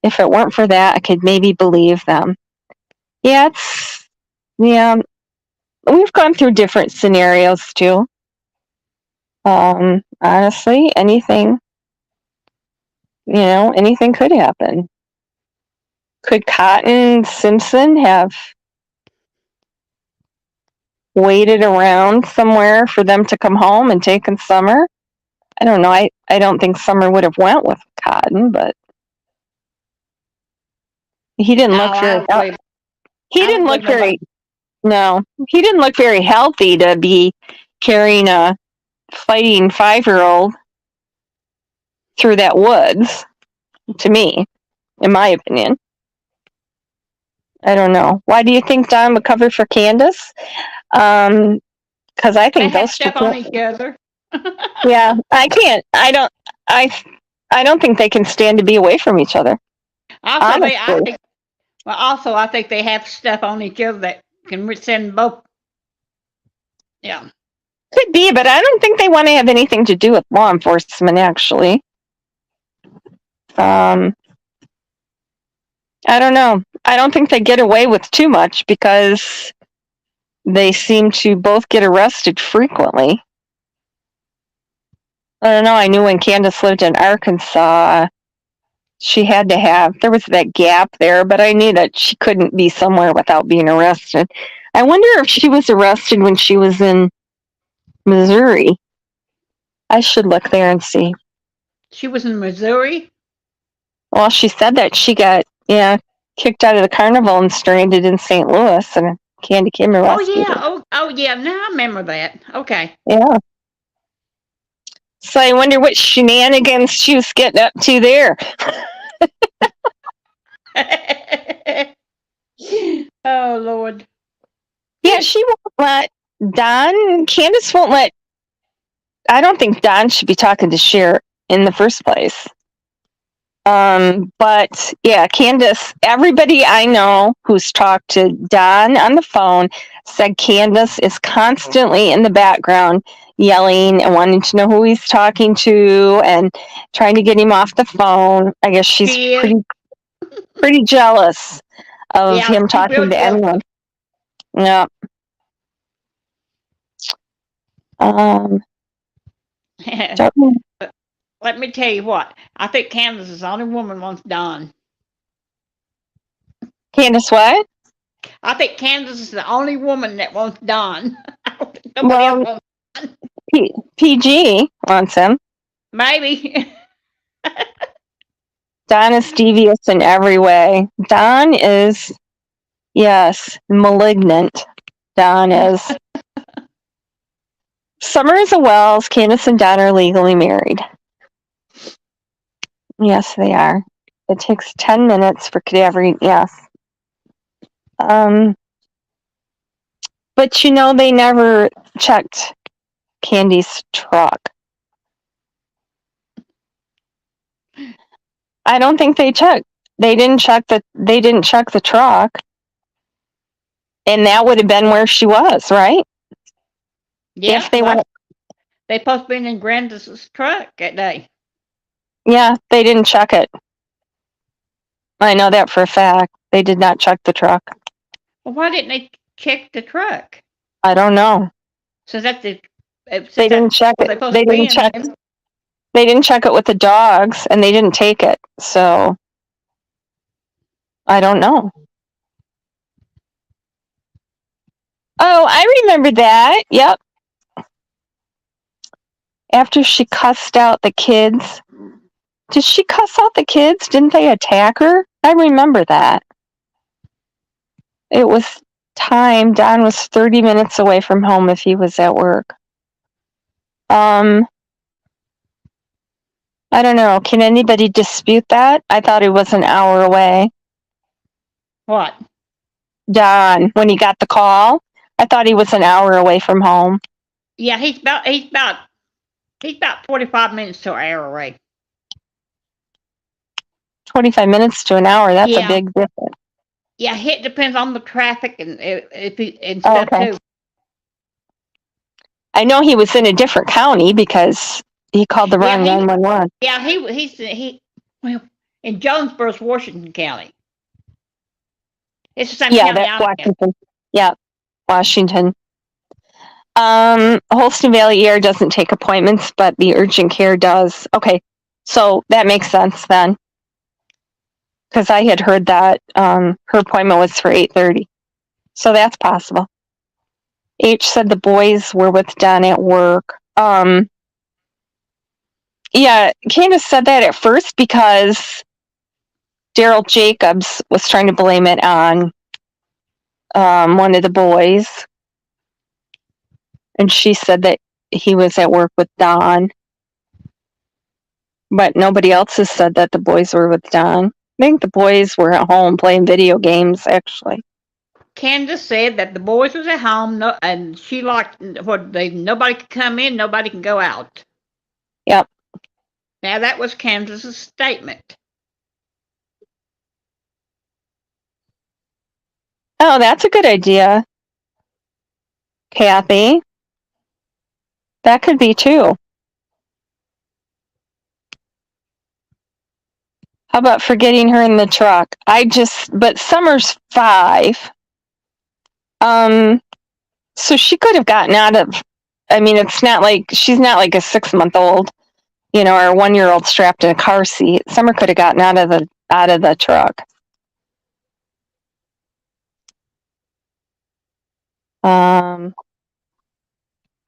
If it weren't for that, I could maybe believe them. Yeah, we've gone through different scenarios too. Honestly, anything could happen. Could Cotton Simpson have waited around somewhere for them to come home and taken Summer? I don't know. I don't think Summer would have went with Cotton, but he didn't look very. He didn't look very. No, he didn't look very healthy to be carrying a fighting 5-year-old through that woods. To me, in my opinion. I don't know. Why do you think Don would cover for Candus? Because I think those step on each other. Yeah, I can't. I don't think they can stand to be away from each other. Also, I think they have stuff on each other that can send both. Yeah. Could be, but I don't think they want to have anything to do with law enforcement, actually. I don't know. I don't think they get away with too much because they seem to both get arrested frequently. I don't know. I knew when Candus lived in Arkansas, there was that gap there, but I knew that she couldn't be somewhere without being arrested. I wonder if she was arrested when she was in Missouri. I should look there and see. She was in Missouri? Well, she said that she got, kicked out of the carnival and stranded in St. Louis, and Candy came and rescued her. Oh, yeah. Now I remember that. Okay. Yeah. So I wonder what shenanigans she was getting up to there. Oh, Lord. Yeah, she won't let Candus won't let, I don't think Don should be talking to Cher in the first place. But yeah, Candus, everybody I know who's talked to Don on the phone said Candus is constantly in the background yelling and wanting to know who he's talking to and trying to get him off the phone. I guess she's pretty jealous of him talking to anyone. Yeah. Let me tell you what. I think Candus is the only woman wants Don. Candus what? I think Candus is the only woman that wants Don. Nobody else wants Don. PG wants him. Maybe. Don is devious in every way. Don is, yes, malignant. Don is. Summer is a Wells. Candus and Don are legally married. Yes, they are. It takes 10 minutes for cadaver. Yes. But they never checked Candy's truck. I don't think they checked. They didn't check the truck. And that would have been where she was, right? Yeah. If they went, they supposed to be in Grandis's truck that day. Yeah, they didn't check it. I know that for a fact. They did not check the truck. Well, why didn't they check the truck? I don't know. Since that's the They didn't check it. They didn't check. They didn't check it with the dogs, and they didn't take it. So I don't know. Oh, I remember that. Yep. After she cussed out the kids. Did she cuss out the kids? Didn't they attack her? I remember that. It was time. Don was 30 minutes away from home if he was at work. I don't know. Can anybody dispute that? I thought he was an hour away. What? Don, when he got the call, I thought he was an hour away from home. Yeah, he's about 45 minutes to an hour away. 25 minutes to an hour. That's a big difference. Yeah, it depends on the traffic and stuff too. I know he was in a different county because he called the wrong 911. Yeah, he in Jonesboro, Washington County. It's the same county. That's Washington. Yeah, Washington. Holston Valley ER doesn't take appointments, but the urgent care does. Okay, so that makes sense then. Because I had heard that her appointment was for 8:30. So that's possible. H said the boys were with Don at work. Yeah, Candace said that at first because Daryl Jacobs was trying to blame it on one of the boys. And she said that he was at work with Don. But nobody else has said that the boys were with Don. I think the boys were at home playing video games, actually. Candace said that the boys was at home, and she locked. Nobody could come in, nobody can go out. Yep. Now that was Candace's statement. Oh, that's a good idea, Kathy. That could be too. How about forgetting her in the truck? But Summer's 5. So she could have gotten out of, it's not like, she's not like a 6-month-old, or a 1-year-old strapped in a car seat. Summer could have gotten out of the truck.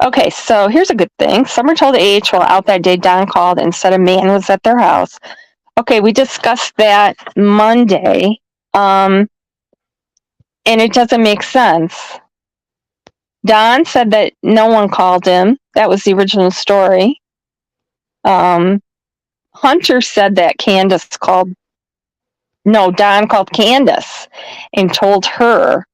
Okay, so here's a good thing. Summer told AH while out that day Don called and said a man was at their house. Okay, we discussed that Monday, and it doesn't make sense. Don said that no one called him. That was the original story. Hunter said that Don called Candus and told her,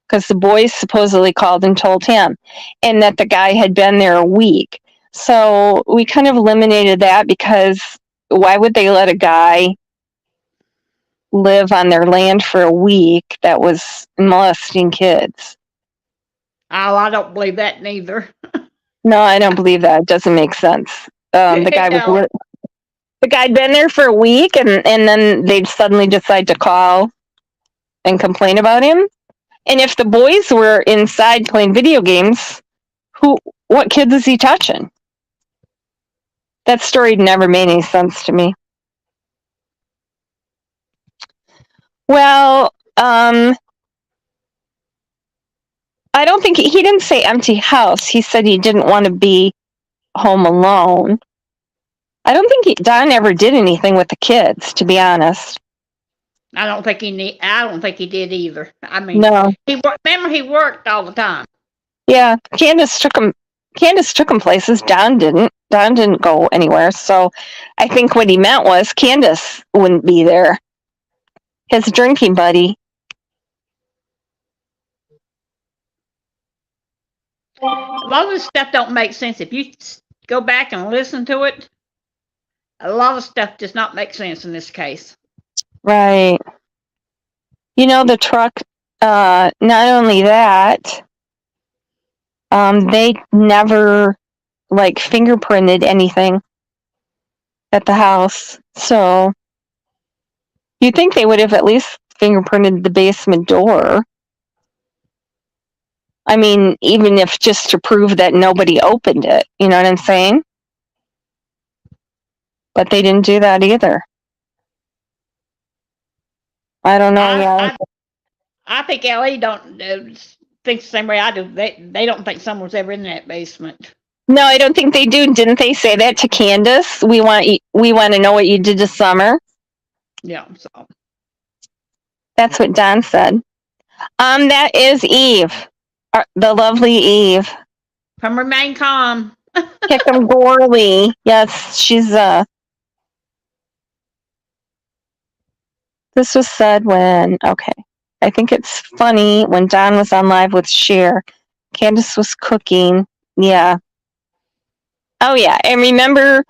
because the boys supposedly called and told him, and that the guy had been there a week. So we kind of eliminated that because why would they let a guy live on their land for a week that was molesting kids? Oh, I don't believe that neither. No, I don't believe that. It doesn't make sense. The guy'd been there for a week, and then they'd suddenly decide to call and complain about him. And if the boys were inside playing video games, what kids is he touching? That story never made any sense to me. Well, I don't think he didn't say empty house. He said he didn't want to be home alone. I don't think Don ever did anything with the kids, to be honest. I don't think he did either. No. Remember he worked all the time. Yeah, Candace took him places. Don didn't. Don didn't go anywhere. So I think what he meant was Candace wouldn't be there. His drinking buddy. A lot of this stuff don't make sense. If you go back and listen to it, a lot of stuff does not make sense in this case. Right. The truck, not only that, they never fingerprinted anything at the house. So You think they would have at least fingerprinted the basement door? I mean, even if just to prove that nobody opened it, you know what I'm saying? But they didn't do that either. I don't know. I think Ellie don't think the same way I do. They don't think someone's ever in that basement. No, I don't think they do. Didn't they say that to Candus? We want to know what you did this summer. Yeah, so That's what Don said. That is Eve, the lovely Eve. from Remain Calm. Kickham Gorley. Yes, she's This was said when, okay. I think it's funny when Don was on live with Cher. Candus was cooking. Yeah. Oh, yeah. And remember,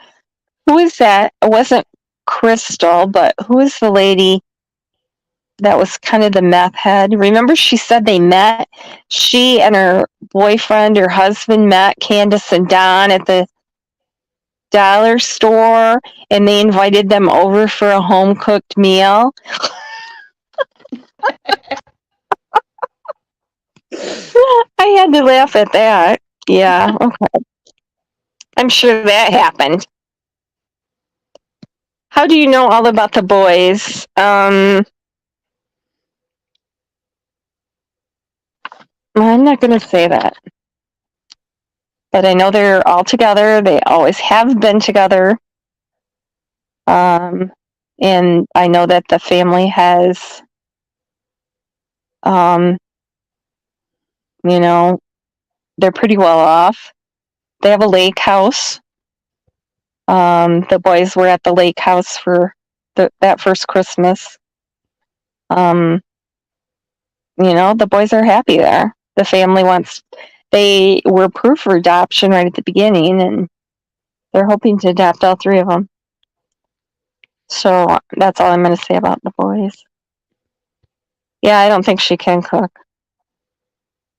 who is that? It wasn't Crystal, but who is the lady that was kind of the meth head? Remember, she said they met? She and her boyfriend, her husband met Candus and Don at the dollar store, and they invited them over for a home-cooked meal. I had to laugh at that. Yeah, okay. I'm sure that happened. How do you know all about the boys? I'm not going to say that. But I know they're all together. They always have been together. And I know that the family has, you know, they're pretty well off. They have a lake house. The boys were at the lake house for that first Christmas. You know, the boys are happy there. The family they were approved for adoption right at the beginning, and they're hoping to adopt all three of them. So that's all I'm going to say about the boys. Yeah, I don't think she can cook.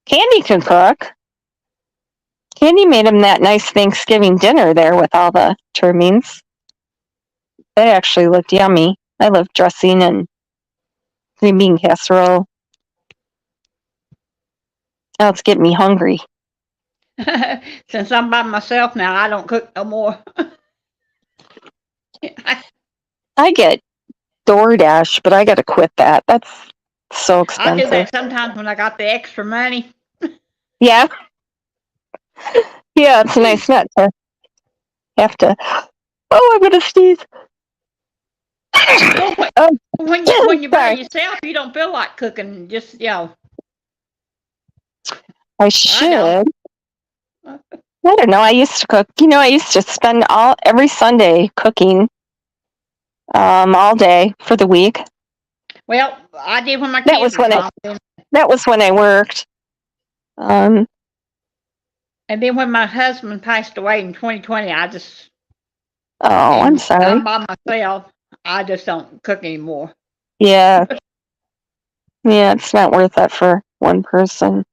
Candy can cook. Candy made him that nice Thanksgiving dinner there with all the trimmings. That actually looked yummy. I love dressing and green bean casserole. Now it's getting me hungry. Since I'm by myself now, I don't cook no more. I get DoorDash, but I got to quit that. That's so expensive. I do that sometimes when I got the extra money. Yeah. Yeah, it's nice not to have to. Oh, I'm going to sneeze. When you're by yourself, you don't feel like cooking. Just, I should. I don't know. I used to cook. You know, I used to spend every Sunday cooking, all day for the week. Well, I did when my kids that was when I worked. And then when my husband passed away in 2020, I just. Oh, I'm sorry. I'm by myself. I just don't cook anymore. Yeah. Yeah, it's not worth it for one person.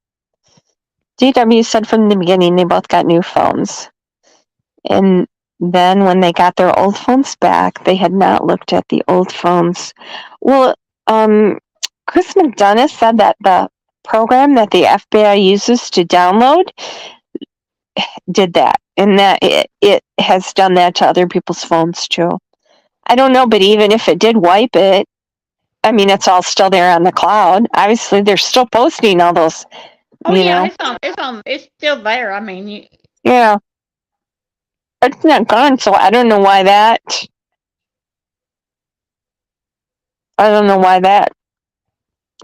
DW said from the beginning they both got new phones. And then when they got their old phones back, they had not looked at the old phones. Well, Chris McDonough said that the program that the FBI uses to download did that, and that it has done that to other people's phones too. I don't know, but even if it did wipe it, I mean, it's all still there on the cloud. Obviously, they're still posting all those. Oh yeah, it's still there. I mean, yeah, it's not gone. So I don't know why that.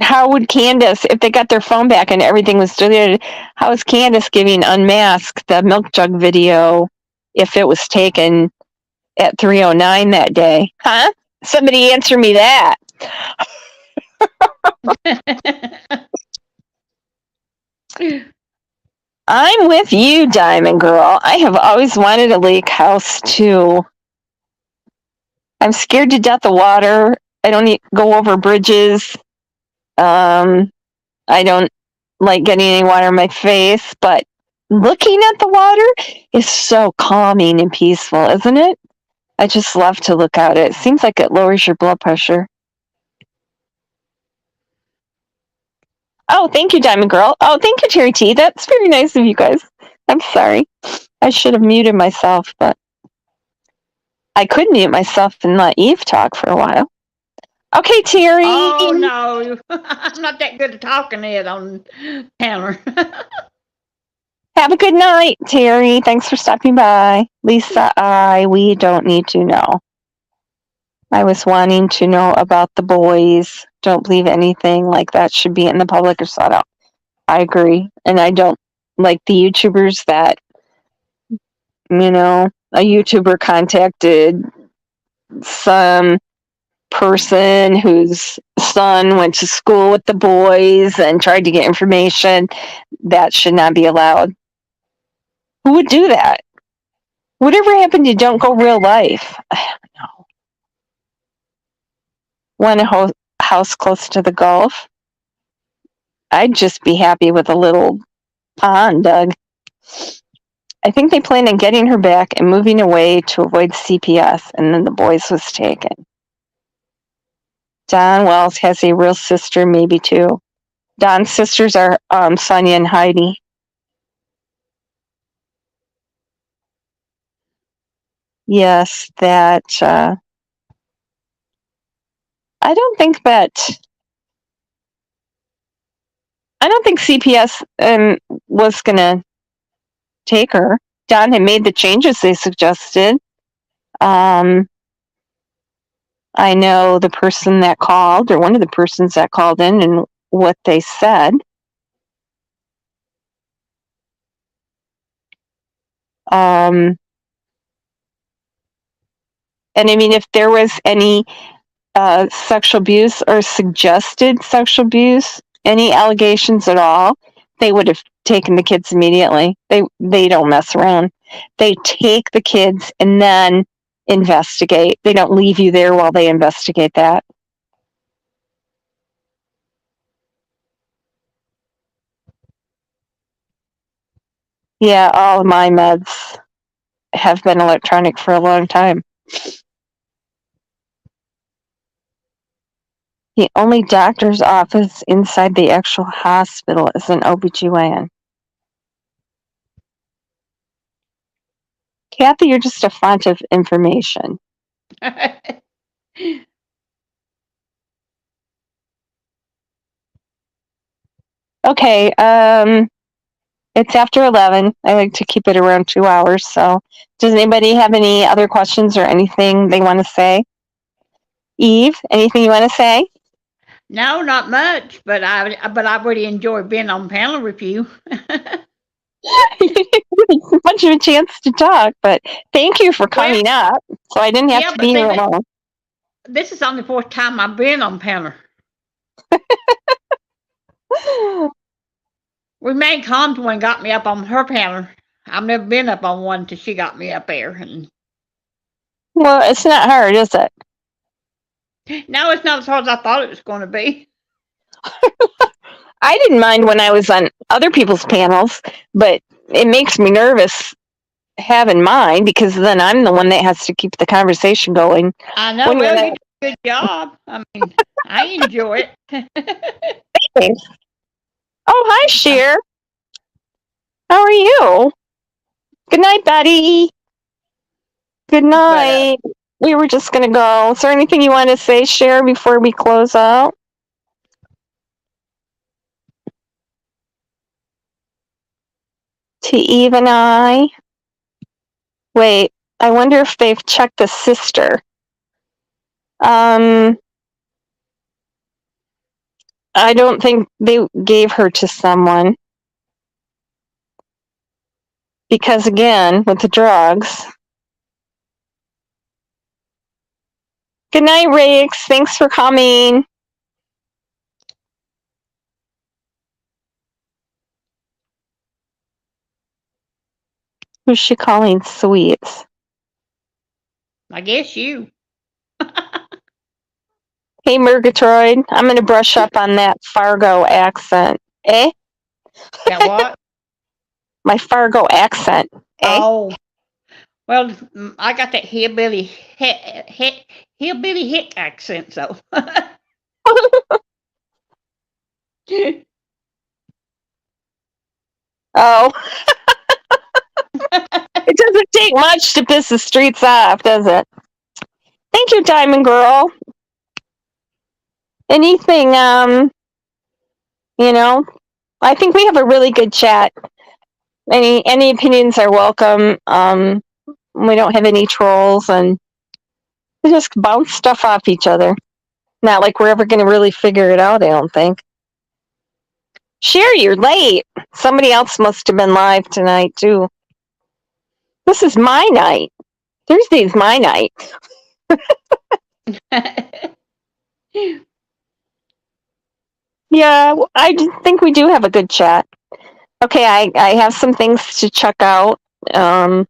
How would Candus, if they got their phone back and everything was deleted, how is Candus giving Unmasked the milk jug video if it was taken at 3:09 that day? Huh? Somebody answer me that. I'm with you, Diamond Girl. I have always wanted a lake house too. I'm scared to death of water. I don't go over bridges. I don't like getting any water in my face, but looking at the water is so calming and peaceful, isn't it? I just love to look out. It seems like it lowers your blood pressure. Oh, thank you, Diamond Girl. Oh, thank you, Terry T. That's very nice of you guys. I'm sorry. I should have muted myself, but I could mute myself and let Eve talk for a while. Okay, Terry. Oh no, I'm not that good at talking it on Tanner. Have a good night, Terry. Thanks for stopping by. Lisa, we don't need to know. I was wanting to know about the boys. Don't believe anything like that should be in the public or sought out. I agree. And I don't like the YouTubers that, a YouTuber contacted some person whose son went to school with the boys and tried to get information. That should not be allowed. Who would do that? Whatever happened to don't go real life? I don't know. Want a house close to the Gulf? I'd just be happy with a little pond, Doug. I think they planned on getting her back and moving away to avoid CPS, and then the boys was taken. Don Wells has a real sister, maybe two. Don's sisters are Sonia and Heidi. Yes, that. I don't think CPS was gonna take her. Don had made the changes they suggested. I know the person that called, or one of the persons that called in, and what they said. And I mean, if there was any sexual abuse or suggested sexual abuse, any allegations at all, they would have taken the kids immediately. They don't mess around. They take the kids and then investigate. They don't leave you there while they investigate that. Yeah, all of my meds have been electronic for a long time. The only doctor's office inside the actual hospital is an OBGYN. Kathy, you're just a font of information. Okay, it's after 11. I like to keep it around 2 hours. So does anybody have any other questions or anything they want to say? Eve, anything you want to say? No, not much, but I really enjoy being on panel review. Much of a chance to talk, but thank you for coming up. So I didn't have to be here alone. This is only the fourth time I've been on panel. We made Com's one got me up on her panel. I've never been up on one till she got me up there. Well, it's not hard, is it? No, it's not as hard as I thought it was going to be. I didn't mind when I was on other people's panels, but it makes me nervous having mine because then I'm the one that has to keep the conversation going. I know. Well, you do a good job. I mean, I enjoy it. Thanks. Oh, hi, Cher. How are you? Good night, Betty. Good night. We were just going to go. Is there anything you want to say, Cher, before we close out? To Eve and I. Wait, I wonder if they've checked the sister. I don't think they gave her to someone. Because again, with the drugs. Good night, Riggs. Thanks for coming. Who's she calling sweets? I guess you. Hey, Murgatroyd. I'm going to brush up on that Fargo accent. Eh? That what? My Fargo accent. Eh? Oh. Well, I got that hillbilly hick accent, so. Oh, it doesn't take much to piss the streets off, does it? Thank you, Diamond Girl. Anything, I think we have a really good chat. Any opinions are welcome. We don't have any trolls, and we just bounce stuff off each other. Not like we're ever going to really figure it out, I don't think. Sherry, you're late. Somebody else must have been live tonight, too. This is my night. Thursday's my night. Yeah, I think we do have a good chat. Okay, I have some things to check out and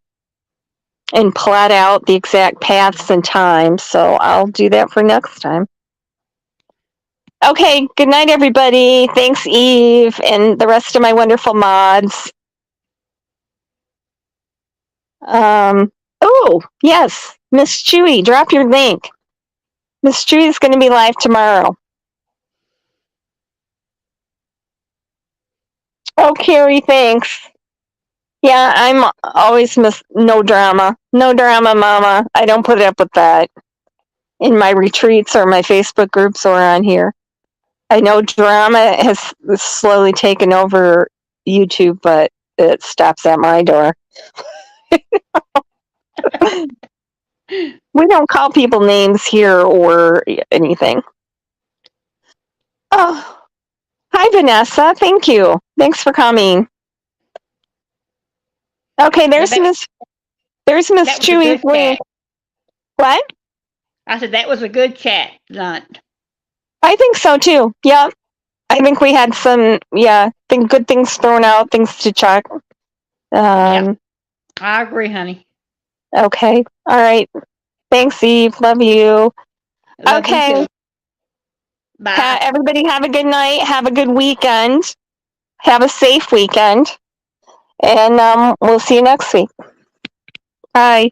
plot out the exact paths and times, so I'll do that for next time. Okay, good night, everybody. Thanks, Eve, and the rest of my wonderful mods. Oh, yes, Miss Chewy, drop your link. Miss Chewy is going to be live tomorrow. Oh, Carrie, thanks. Yeah, I'm always no drama. No drama, mama. I don't put up with that in my retreats or my Facebook groups or on here. I know drama has slowly taken over YouTube, but it stops at my door. We don't call people names here or anything. Oh, hi, Vanessa. Thank you. Thanks for coming. Okay, there's Miss Chewy's link. What? I said that was a good chat tonight. I think so too. Yeah. I think we had some, good things thrown out, things to check. Yep. I agree, honey. Okay. All right. Thanks, Eve. Love you. Love okay. You too. Bye. Everybody have a good night. Have a good weekend. Have a safe weekend. And we'll see you next week. Bye.